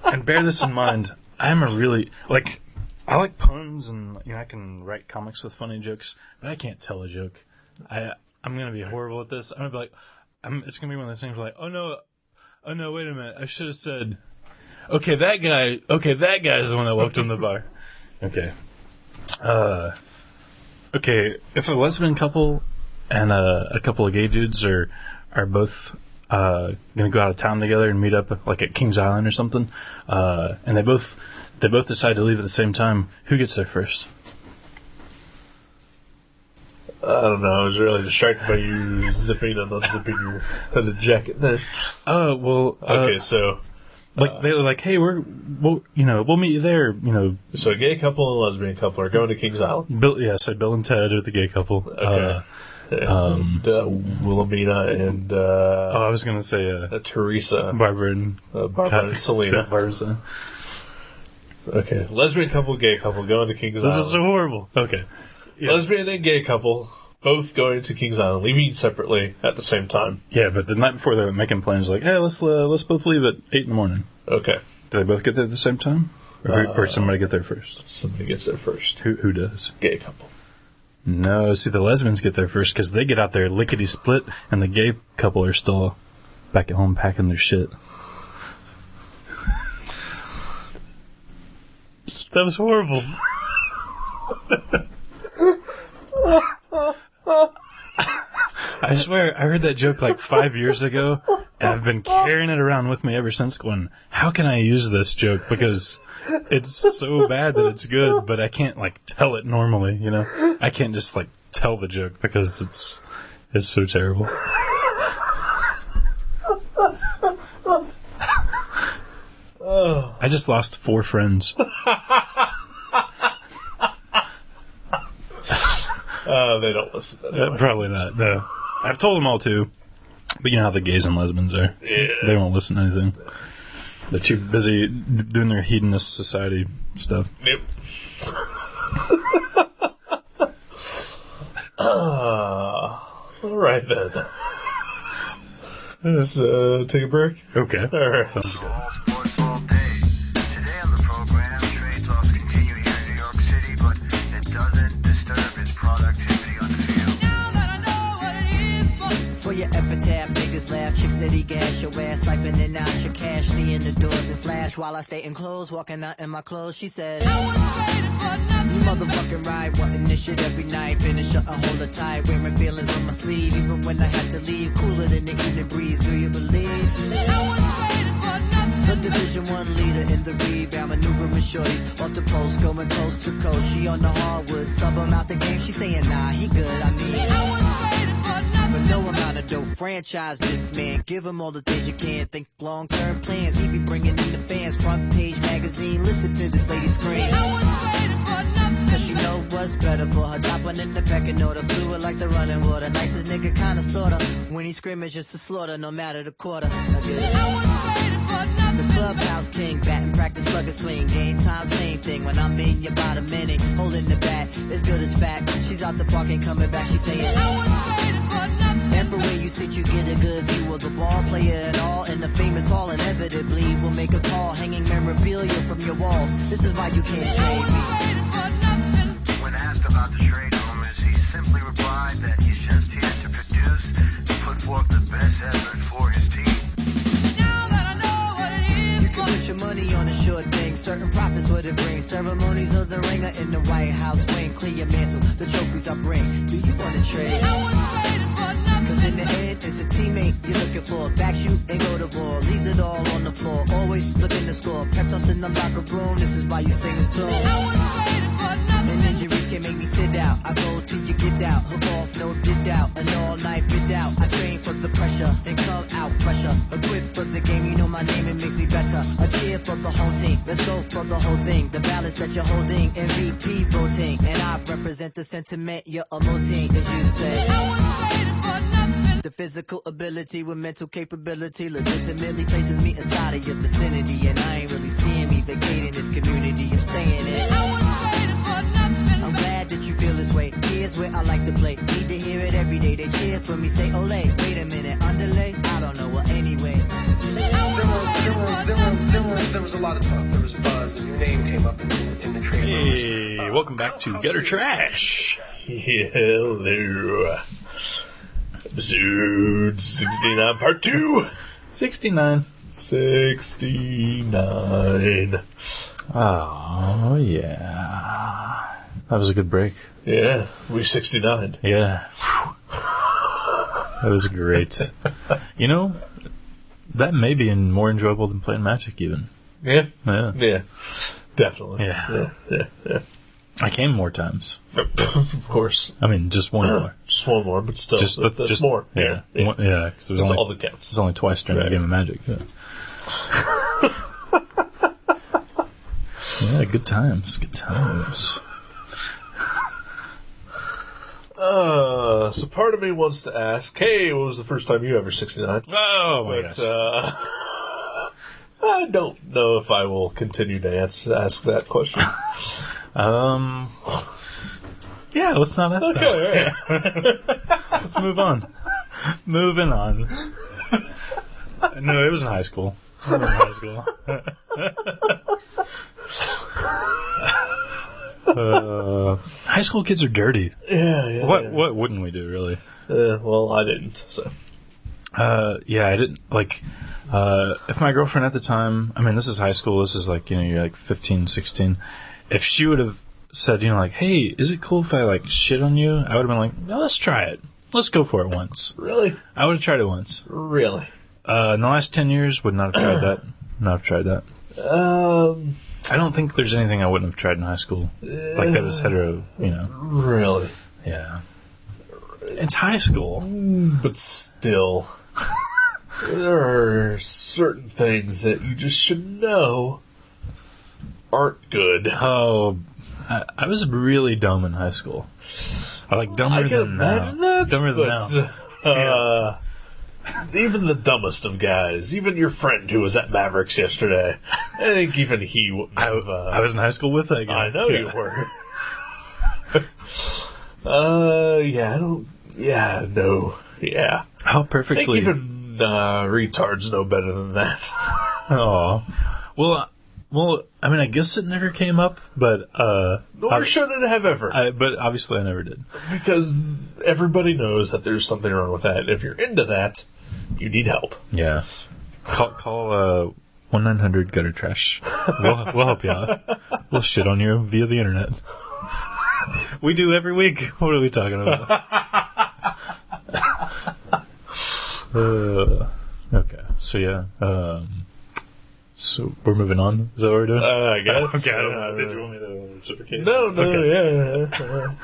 And bear this in mind, I'm a really, like, I like puns and, I can write comics with funny jokes, but I can't tell a joke. I'm going to be horrible at this. I'm going to be like, it's going to be one of those things where like, oh no, wait a minute, I should have said, okay, that guy's the one that walked in the bar. Okay. Okay, if a lesbian couple and a couple of gay dudes are both gonna go out of town together and meet up like at Kings Island or something, and they both decide to leave at the same time, who gets there first? I don't know. I was really distracted by you zipping and unzipping your jacket there. Okay, so they were like, hey, we'll meet you there. So a gay couple and a lesbian couple are going to Kings Island. Bill and Ted are the gay couple. Okay. Wilhelmina and I was gonna say Teresa, Barbara and Selena. Barbara. Okay, lesbian couple, gay couple going to Kings Island. This is so horrible. Okay, yeah. Lesbian and gay couple both going to Kings Island, leaving separately at the same time. Yeah, but the night before they're making plans, like, hey, let's both leave at 8 a.m. Okay. Do they both get there at the same time, or somebody get there first? Somebody gets there first. Who does? Gay couple. No, see, the lesbians get there first because they get out there lickety-split, and the gay couple are still back at home packing their shit. That was horrible. I swear, I heard that joke like 5 years ago, and I've been carrying it around with me ever since, going, how can I use this joke? Because it's so bad that it's good, but I can't, like, tell it normally, I can't just, like, tell the joke because it's so terrible. I just lost 4 friends. They don't listen to that. Probably not, no. I've told them all to, but you know how the gays and lesbians are. Yeah. They won't listen to anything. They're too busy doing their hedonist society stuff. Yep. All right then. Let's take a break. Okay. All right. All sports all day. Today on the program, trade talks continue here in New York City, but it doesn't disturb its productivity on the field. For your epitaph, niggas laugh, chicks steady gas your ass, life spending out your cash, seeing the door then flash while I stay in clothes, walking out in my clothes. She said, you motherfucking right, wanting this shit every night. Finish up and hold her tight, wearing feelings on my sleeve, even when I had to leave. Cooler than the evening breeze, do you believe? The Division 1 leader in the rebound, maneuvering shorties off the post, going coast to coast. She on the hardwood, sub him out the game. She saying, nah, he good, I mean, for no amount of dough, franchise this man. Give him all the things you can. Think long-term plans. He be bringing in the fans. Front page magazine. Listen to this lady scream. Cause she know what's better for her. Top one in the pecking order. Fluid like the running water. Nicest nigga, kinda sorta. When he scrimmage, just a slaughter. No matter the quarter. I get it. The clubhouse king, batting practice, slugger swing. Game time, same thing. When I'm in your bottom inning, holding the bat, as good as fact. She's out the park, ain't coming back. She's saying, and from where you sit, you get a good view of the ball player and all. In the famous hall, inevitably will make a call, hanging memorabilia from your walls. This is why you can't trade me. When asked about the trade rumors, he simply replied that he's just here to produce, to put forth the best effort for his team. Put your money on a sure thing. Certain profits what it brings. Ceremonies of the ringer in the White House wing. Clear your mantle, the trophies I bring. Do you want to trade? Cause in the end, it's a teammate you're looking for. Back shoot and go to ball. Leaves it all on the floor. Always looking to score. Pep talks in the locker room. This is why you sing this tune. And injuries can make me sit out. I go till you get out. Hook off, no did out. An all night bid out. I train for the pressure and come out fresher. Equipped for the game, you know my name, it makes me better. A cheer for the whole team. Let's go for the whole thing. The balance that you're holding. MVP voting. And I represent the sentiment you're emoting, as you say. The physical ability with mental capability legitimately places me inside of your vicinity. And I ain't really seeing me vacating this community. I'm staying in. I'm glad that you feel this way. Here's where I like to play. Need to hear it every day. They cheer for me, say ole. Wait a minute, underlay? I don't know, well anyway. There was a lot of talk. There was a buzz, and your name came up in the trade rumors. Hey, welcome back to Gutter Trash. Hello. Episode 69, part 2. 69. 69. Oh, yeah. That was a good break. Yeah, we 69. Yeah. That was great. You know, that may be more enjoyable than playing Magic, even. Yeah? Yeah. Yeah. Definitely. Yeah. Yeah. I came more times. Of course. I mean, just one more. Just one more, but still. Just more. Yeah. Yeah. Yeah. Cause That's all that counts. There's only twice during the game of Magic. Yeah. Yeah, good times. Good times. So part of me wants to ask, hey, what was the first time you ever 69? Oh, my gosh. I don't know if I will continue to ask that question. Yeah, let's not ask that. Okay, all right. Let's move on. Moving on. No, it was in high school. High school kids are dirty. Yeah. What wouldn't we do, really? Well, I didn't, so. Yeah, I didn't, like, if my girlfriend at the time, I mean, this is high school, this is like, you're like 15, 16, if she would have said, like, hey, is it cool if I, like, shit on you? I would have been like, no, let's try it. Let's go for it once. Really? I would have tried it once. Really? In the last 10 years, would not have tried that. Not have tried that. I don't think there's anything I wouldn't have tried in high school. Like that is hetero, Really? Yeah. It's high school. But still, there are certain things that you just should know aren't good. Oh, I was really dumb in high school. Dumber I can than imagine now. that. Dumber than now. Even the dumbest of guys, even your friend who was at Mavericks yesterday, I think even he wouldn't have... I was in high school with that guy. I know you were. Yeah. How I think perfectly... even retards know better than that. Oh. Well, I mean, I guess it never came up, but... Nor should it have ever. But obviously I never did. Because everybody knows that there's something wrong with that. If you're into that, you need help. Yeah. Call 1-900 gutter trash. We'll help you out. We'll shit on you via the internet. We do every week. What are we talking about? Okay. So yeah. So we're moving on. Is that what we're doing? I guess. Okay. I don't know. Did you want me to reciprocate? No. Okay. Yeah.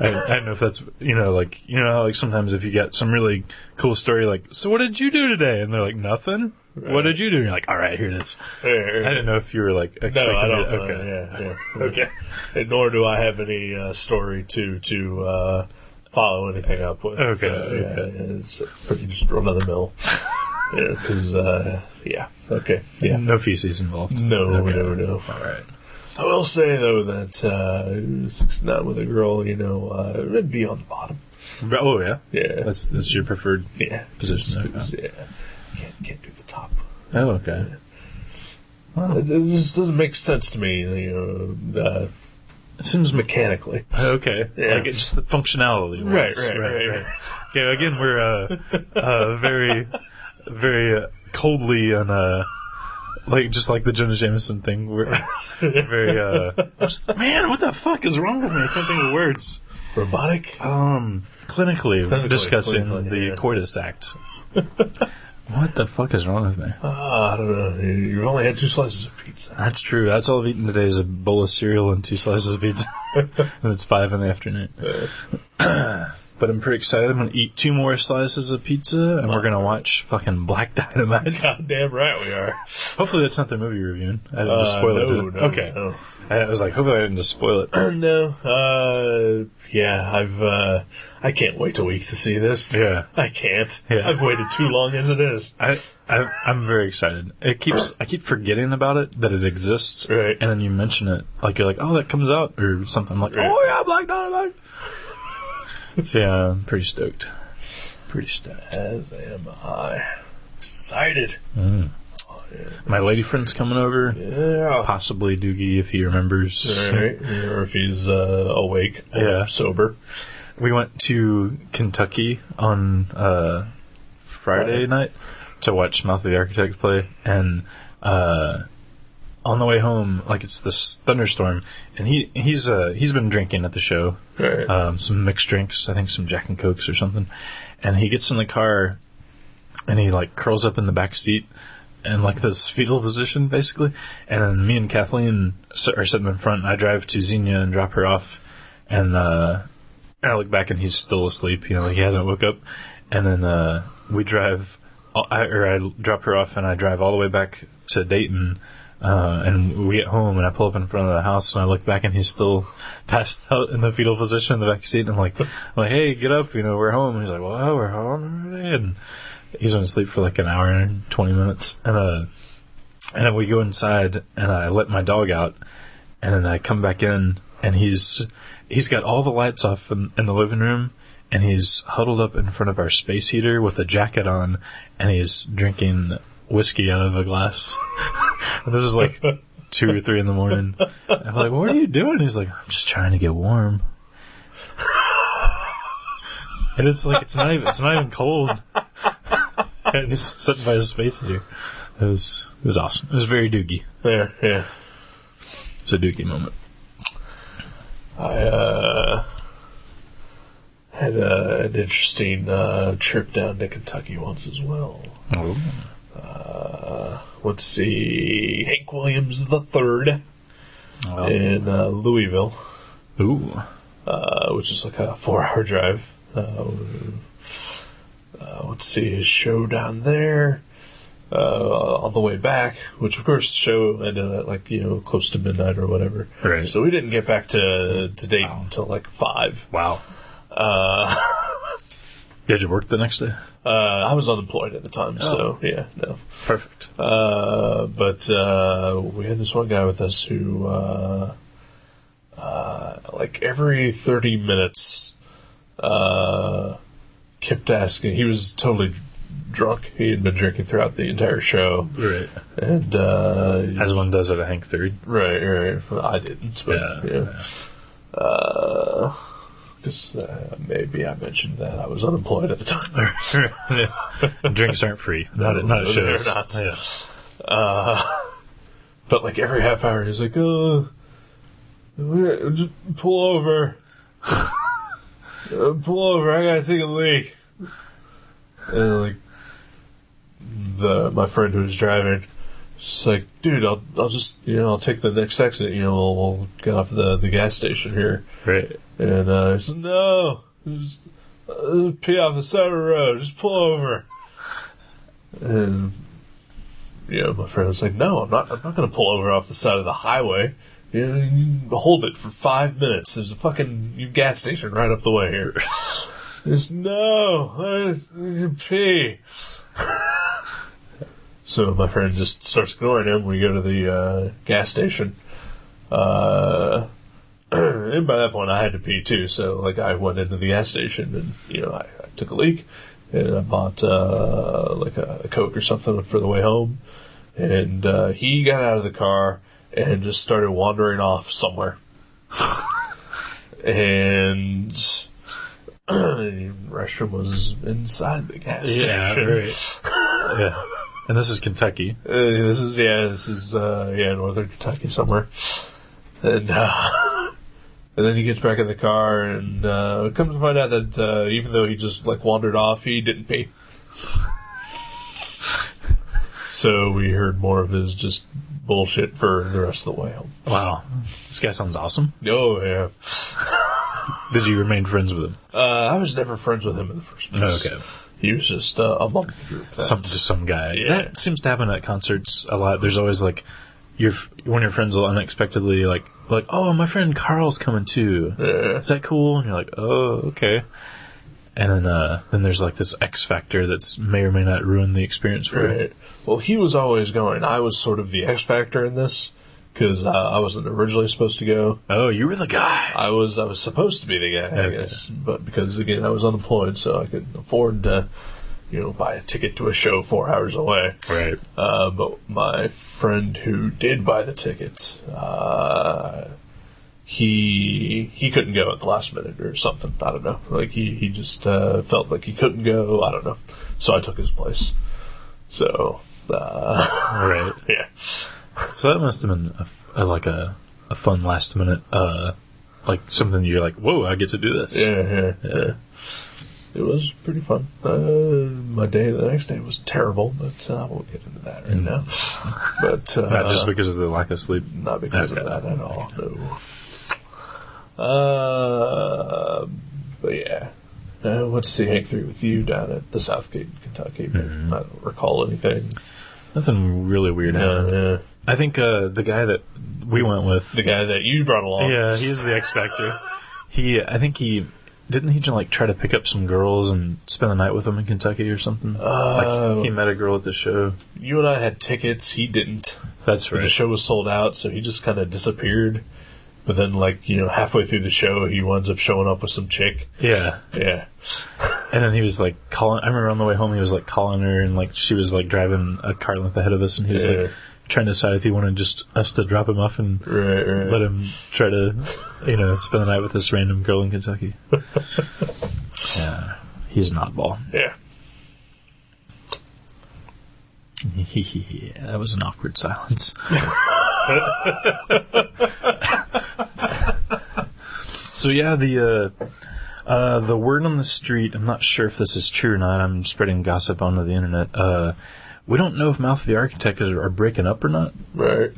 I don't know if that's, how sometimes if you get some really cool story, like, so what did you do today? And they're like, nothing. Right. What did you do? And you're like, all right, here it is. I didn't know if you were like expecting I don't. it. Okay. Yeah. Okay. And nor do I have any story to follow anything up with. Okay. So, yeah, it's pretty just run of the mill. Yeah, because okay. Yeah. No feces involved. No. All right. I will say though that 69 with a girl, it'd be on the bottom. Oh yeah. Yeah. That's your preferred position. Yeah. Can't do the top. Oh okay. Well, it just doesn't make sense to me. It seems mechanically. Okay. Yeah. Like it's just the functionality. Right. Okay. Again, we're very, very coldly and just like the Jonah Jameson thing. We're very man. What the fuck is wrong with me? I can't think of words. Robotic. Clinically discussing the coitus act. What the fuck is wrong with me? I don't know. You've only had 2 slices of pizza. That's true. That's all I've eaten today is a bowl of cereal and 2 slices of pizza. And it's 5 in the afternoon. But I'm pretty excited. I'm going to eat 2 more slices of pizza, and we're going to watch fucking Black Dynamite. Goddamn right we are. Hopefully that's not the movie you're reviewing. I didn't just spoil it. No. Okay. I was like, hopefully I didn't just spoil it. No. I can't wait a week to see this. Yeah. I can't. Yeah. I've waited too long as it is. I'm very excited. I keep forgetting about it, that it exists. Right. And then you mention it. Like, you're like, oh, that comes out, or something. I'm like, right. Oh, yeah, Black Dynamite. So, yeah, I'm pretty stoked. As am I. Excited. Mm. Oh, yeah. My lady friend's coming over. Yeah. Possibly Doogie if he remembers. Right. Or if he's awake or sober. We went to Kentucky on Friday night to watch Mouth of the Architect play, and on the way home, like, it's this thunderstorm, and he's been drinking at the show, right. Some mixed drinks, I think some Jack and Cokes or something, and he gets in the car, and he like curls up in the back seat, in like this fetal position basically, and then me and Kathleen are sitting in front. And I drive to Xenia and drop her off, and I look back and he's still asleep, like he hasn't woke up, and then we drive. I drop her off and I drive all the way back to Dayton. And we get home and I pull up in front of the house and I look back and he's still passed out in the fetal position in the back seat, and I'm like, hey, get up, we're home. And he's like, well, we're home already. And he's been asleep for like an hour and 20 minutes. And then we go inside and I let my dog out, and then I come back in and he's got all the lights off in the living room, and he's huddled up in front of our space heater with a jacket on, and he's drinking whiskey out of a glass. And this is like 2 or 3 in the morning. I'm like, what are you doing? He's like, I'm just trying to get warm. And it's like, it's not even cold. And he's sitting by his space heater. It was awesome. It was very Doogie. Yeah. It's a Doogie moment. I had an interesting trip down to Kentucky once as well. Oh. Went to see Hank Williams III in Louisville. Ooh. Which is like a 4-hour drive. Went to see his show down there. On the way back, which of course the show ended at like, close to midnight or whatever. Right. So we didn't get back to Dayton until like 5. Wow. Did you work the next day? I was unemployed at the time, so yeah, no. Perfect. But we had this one guy with us who, like every 30 minutes, kept asking. He was totally drunk. He had been drinking throughout the entire show. Right. And as one does at a Hank III. Right. I didn't, but yeah. because maybe I mentioned that I was unemployed at the time. Drinks aren't free. Not at shows. They're not. Yeah. But like every half hour, he's like, "Oh, just pull over, pull over. I gotta take a leak." And like my friend who was driving, she's like, "Dude, I'll just I'll take the next exit. We'll get off the gas station here." Right. And I said, "No, just pee off the side of the road. Just pull over." And my friend was like, "No, I'm not going to pull over off the side of the highway. You hold it for 5 minutes. There's a fucking gas station right up the way here." Just no, I can pee. So my friend just starts ignoring him. We go to the gas station. And by that point, I had to pee too. So like, I went into the gas station and I took a leak, and I bought like a Coke or something for the way home. And he got out of the car and just started wandering off somewhere. And the restroom was inside the gas station. Yeah, right. Yeah. And this is Kentucky. This is northern Kentucky somewhere. And then he gets back in the car and comes to find out that even though he just like wandered off, he didn't pee. So we heard more of his just bullshit for the rest of the way home. Wow. This guy sounds awesome. Oh, yeah. Did you remain friends with him? I was never friends with him in the first place. Okay. He was just among the group. Just some guy. Yeah. That seems to happen at concerts a lot. There's always like, one of your friends will unexpectedly like, "Oh, my friend Carl's coming too. Yeah. Is that cool?" And you're like, "Oh, okay." And then there's like this X factor that's may or may not ruin the experience for you. Right. Well, he was always going. I was sort of the X factor in this because I wasn't originally supposed to go. Oh, you were the guy. I was supposed to be the guy, I guess, but because again I was unemployed, so I could afford to, buy a ticket to a show 4 hours away. Right. But my friend who did buy the tickets, he couldn't go at the last minute or something. I don't know. Like he just felt like he couldn't go. I don't know. So I took his place. So. Right. Yeah. So that must have been a fun last minute, like something you're like, "Whoa, I get to do this." Yeah. It was pretty fun. My day the next day was terrible, but I won't get into that right now. But Not just because of the lack of sleep. Not because of that at all. No. But yeah. Went to see Hank 3 with you down at the Southgate, Kentucky. But I don't recall anything. Nothing really weird happened. Yeah. I think the guy that we went with, The guy that you brought along. yeah, he was the X Factor. I think he just like try to pick up some girls and spend the night with them in Kentucky or something. Like he met a girl at the show. You and I had tickets. He didn't. That's But right. the show was sold out, so he just kind of disappeared. But then, halfway through the show, he winds up showing up with some chick. Yeah. Yeah. And then he was like calling. I remember on the way home, he was like calling her, and like she was like driving a car length ahead of us, and he was like trying to decide if he wanted just us to drop him off and Right. let him try to, spend the night with this random girl in Kentucky. Yeah, he's an oddball. Yeah. Yeah, that was an awkward silence. So yeah, the word on the street, I'm not sure if this is true or not, I'm spreading gossip onto the internet. We don't know if Mouth of the Architect are breaking up or not. Right.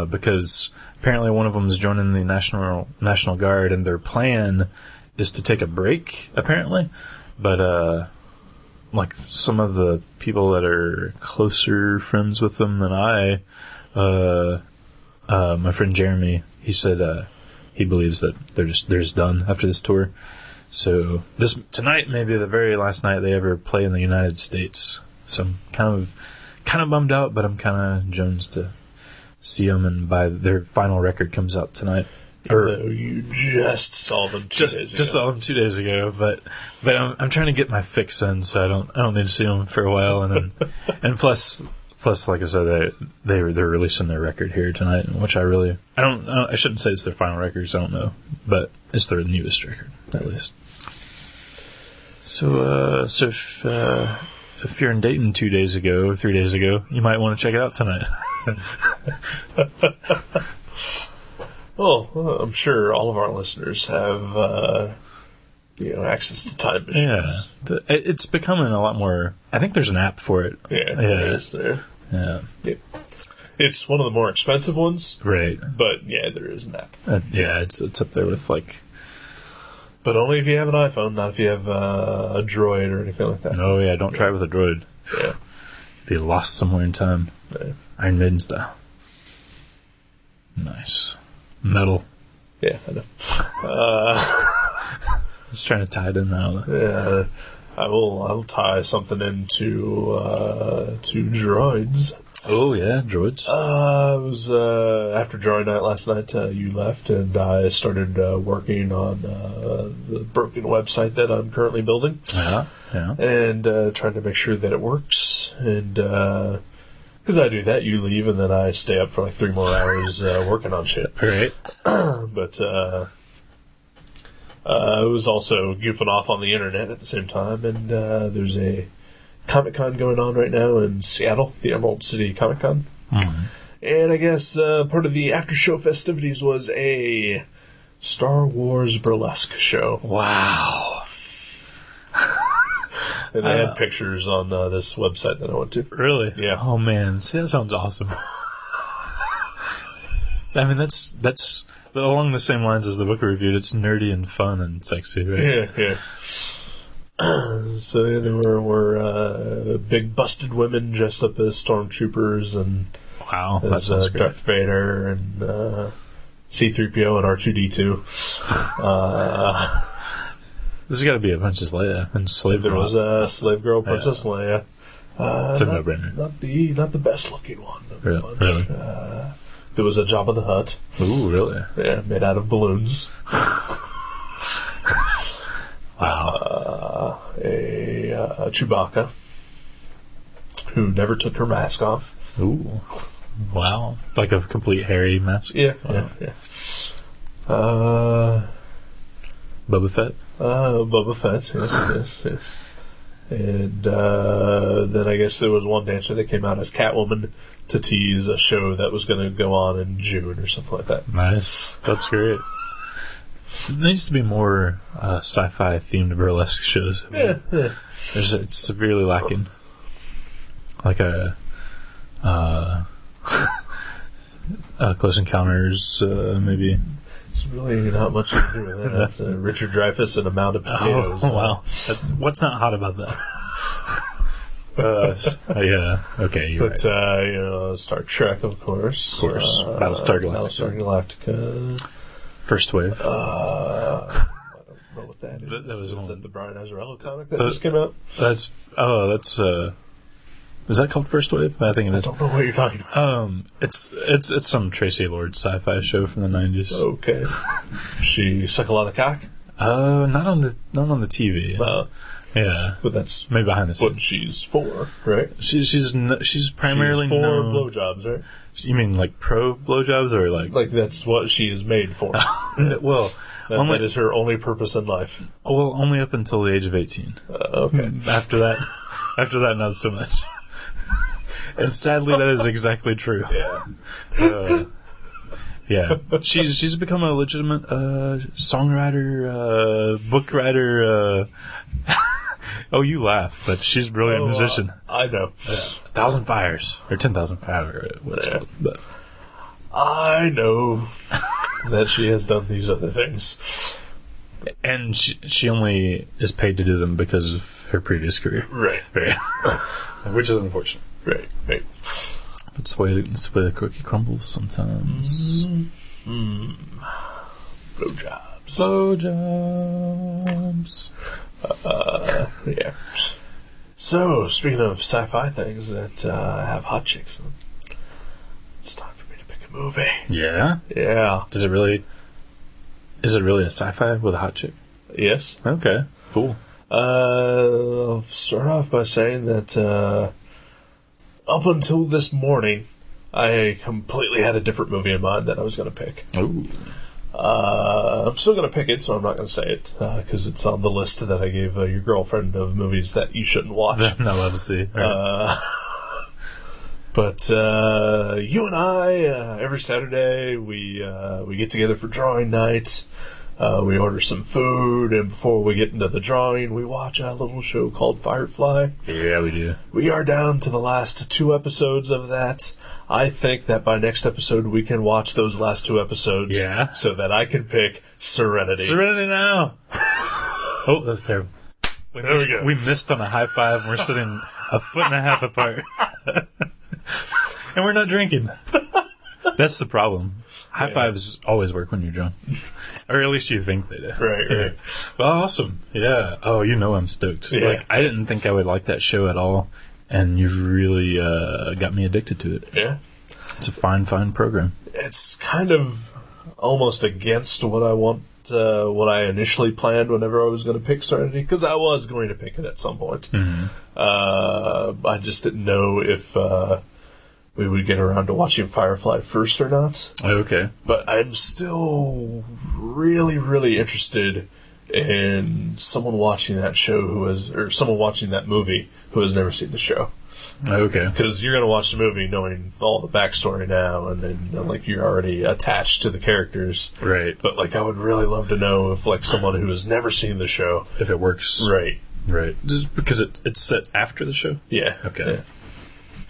Because apparently one of them is joining the National Guard, and their plan is to take a break, apparently. But, like, some of the people that are closer friends with them than I, my friend Jeremy, he said, he believes that they're just done after this tour. So tonight may be the very last night they ever play in the United States. So I'm kind of bummed out, but I'm kind of jones to see them and buy their final record comes out tonight. Although you just saw them 2 days ago. Just saw them 2 days ago, but I'm trying to get my fix in, so I don't need to see them for a while, and then and plus Plus, like I said, they're releasing their record here tonight, which I shouldn't say it's their final record, 'cause I don't know, but it's their newest record, at least. So if you're in Dayton 3 days ago, you might want to check it out tonight. Well, I'm sure all of our listeners have, access to time machines. Yeah, it's becoming a lot more. I think there's an app for it. Yeah, there is. Yeah. It's one of the more expensive ones, Right. but yeah, there is an app. It's up there with like. But only if you have an iPhone, not if you have a Droid or anything like that. Oh yeah, don't try it with a Droid. Yeah. Be lost somewhere in time. Yeah. Iron Maiden style. Nice. Metal. Yeah, I know. Just trying to tie it in now. Yeah, I'll tie something into to droids. Oh yeah, droids. It was after drawing night last night. You left, and I started working on the broken website that I'm currently building. Yeah. And trying to make sure that it works. And because I do that, you leave, and then I stay up for like 3 more hours working on shit. Right. But I was also goofing off on the internet at the same time, and there's a Comic-Con going on right now in Seattle, the Emerald City Comic-Con. Mm-hmm. And I guess part of the after-show festivities was a Star Wars burlesque show. Wow. And they had pictures on this website that I went to. Really? Yeah. Oh man, see, that sounds awesome. I mean, that's along the same lines as the book we reviewed. It's nerdy and fun and sexy, right? Yeah. So there were big busted women dressed up as stormtroopers and Wow, that as sounds great. Darth Vader and C-3PO and R2-D2. There's got to be a Princess Leia and Slave There Girl. was a slave girl, Princess Leia. It's a no-brainer. Not the best looking one of the bunch. Really? There was a Jabba the Hutt. Ooh, really? Yeah, made out of balloons. Wow. A Chewbacca, who never took her mask off. Ooh. Wow. Like a complete hairy mask? Yeah. Boba Fett? Boba Fett, yes. And then I guess there was one dancer that came out as Catwoman to tease a show that was going to go on in June or something like that. Nice. That's great. There needs to be more sci-fi themed burlesque shows. Yeah. It's severely lacking. Like a Close Encounters, maybe. It's really not much to do with that. That's Richard Dreyfuss and a mound of potatoes. Oh, wow. What's not hot about that? Yeah. Okay, you're right. But, Star Trek, of course. Of course. Battlestar Galactica. Battlestar Galactica. First Wave. I don't know what that is. That was is that the Brian Azzarello comic that just came out? That's is that called First Wave? I think it I is. don't know what you're talking about. It's some Tracy Lord sci-fi show from the 90s. Okay. She suck a lot of cock? Not on the TV. Yeah, But that's maybe behind the scenes. what she's for, right? She's primarily she's for known. blowjobs, right? You mean like pro blowjobs or like? Like that's what she is made for. Well, that is her only purpose in life. Well, only up until the age of 18. Okay. After that, not so much. And sadly, that is exactly true. Yeah. Yeah, she's become a legitimate songwriter, book writer. Oh, you laugh, but she's a brilliant musician. I know. 1,000 Fires or 10,000 Fires, what it's called. But I know that she has done these other things, and she only is paid to do them because of her previous career, right? Which is unfortunate. Right. It's the way the cookie crumbles sometimes. Blowjobs. Yeah. So, speaking of sci-fi things that have hot chicks in them, it's time for me to pick a movie. Yeah? Yeah. Is it really a sci-fi with a hot chick? Yes. Okay. Cool. I'll start off by saying that up until this morning, I completely had a different movie in mind that I was going to pick. Ooh. I'm still going to pick it, so I'm not going to say it, because it's on the list that I gave your girlfriend of movies that you shouldn't watch. No, obviously. Right. But you and I, every Saturday, we get together for drawing night. We order some food, and before we get into the drawing, we watch a little show called Firefly. Yeah, we do. We are down to the last 2 episodes of that. I think that by next episode, we can watch those last 2 episodes. Yeah. So that I can pick Serenity. Serenity now! Oh, that's terrible. There we go. We missed on a high five, and we're sitting a foot and a half apart. And we're not drinking. That's the problem. High fives always work when you're drunk. Or at least you think they do. Right. Well, awesome. Yeah. Oh, I'm stoked. Yeah. Like, I didn't think I would like that show at all, and you've really got me addicted to it. Yeah. It's a fine program. It's kind of almost against what I want, what I initially planned whenever I was going to pick Serenity, because I was going to pick it at some point. Mm-hmm. I just didn't know if we would get around to watching Firefly first or not. Okay. But I'm still really, really interested in someone watching that show or someone watching that movie who has never seen the show. Okay. Because you're going to watch the movie knowing all the backstory now, and then like you're already attached to the characters. Right. But like I would really love to know if like someone who has never seen the show, If it works. right? Just because it's set after the show? Yeah. Okay.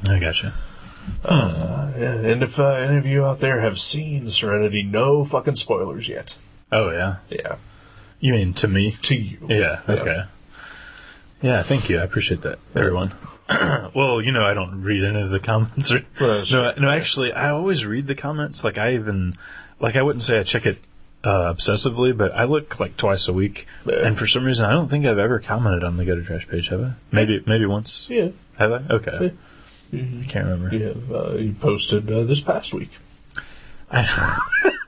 Yeah. I gotcha. Yeah. And if any of you out there have seen Serenity, no fucking spoilers yet. Oh, yeah. Yeah. You mean to me? To you. Yeah, okay. Yeah, thank you. I appreciate that, everyone. Well, I don't read any of the comments. No, actually, I always read the comments. Like, I wouldn't say I check it obsessively, but I look like twice a week. Yeah. And for some reason, I don't think I've ever commented on the Gutter Trash page, have I? Maybe once. Yeah. Have I? Okay. Yeah. I can't remember. You posted this past week.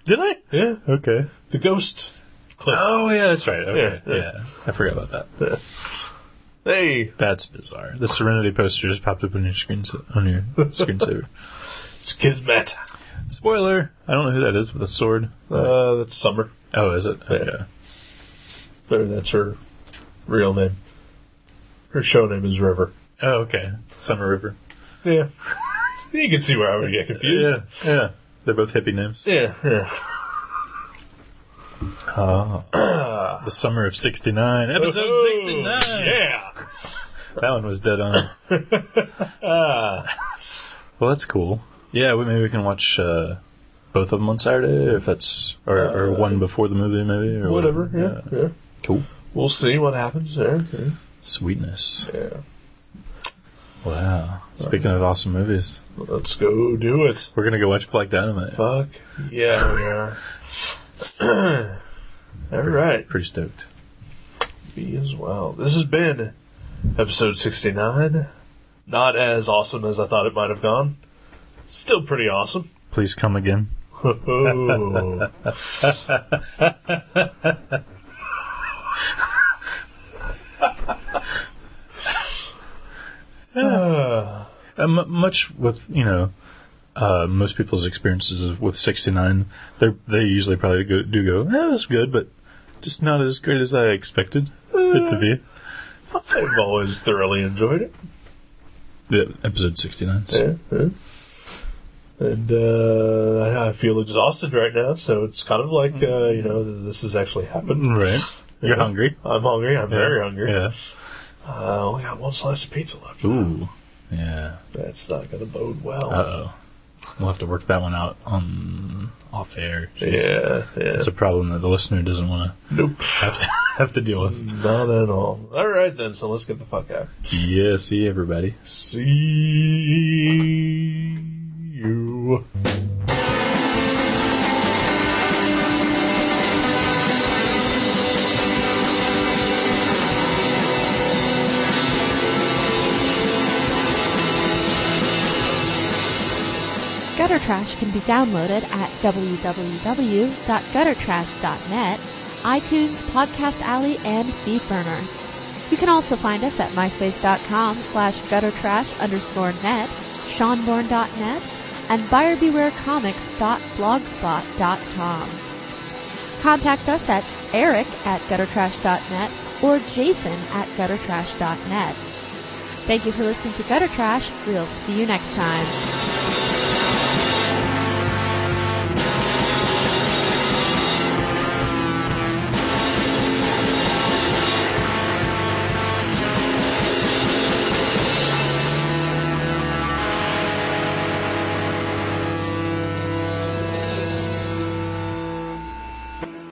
Did I? Yeah. Okay. The ghost clip. Oh, yeah, that's right. Okay. Yeah. Yeah. I forgot about that. Yeah. Hey. That's bizarre. The Serenity poster just popped up on your screensaver. It's Kismet. Spoiler! I don't know who that is with a sword. That's Summer. Oh, is it? Yeah. Okay. That's her real name. Her show name is River. Oh, okay. Summer River. Yeah. You can see where I would get confused. Yeah. They're both hippie names. Yeah. The summer of 69. Episode 69! Yeah. That one was dead on. Well, that's cool. Yeah, maybe we can watch both of them on Saturday, if that's... Or one before the movie, maybe? Or whatever, yeah. Cool. We'll see what happens there. Yeah. Sweetness. Yeah. Wow. Speaking of awesome movies, Let's go do it. we're gonna go watch Black Dynamite. Fuck. Yeah, we are. All right. Pretty stoked. Me as well. This has been episode 69. Not as awesome as I thought it might have gone. Still pretty awesome. Please come again. Oh. Much with most people's experiences with 69, they usually probably go, that was good, but just not as great as I expected it to be. I've always thoroughly enjoyed it. Yeah, episode 69. Yeah. And I feel exhausted right now, so it's kind of like this has actually happened. Right. You're hungry. I'm hungry. I'm very hungry. Yeah. Only got one slice of pizza left. Ooh. Yeah. That's not going to bode well. Uh-oh. We'll have to work that one out on off air. Jeez. Yeah. It's a problem that the listener doesn't want to have to deal with. Not at all. All right, then. So let's get the fuck out. Yeah, see everybody. See you. Gutter Trash can be downloaded at www.guttertrash.net, iTunes, Podcast Alley, and FeedBurner. You can also find us at myspace.com/guttertrash_net, seanborn.net, and buyerbeware.comics.blogspot.com. Contact us at eric@guttertrash.net or jason@guttertrash.net. Thank you for listening to Gutter Trash. We'll see you next time.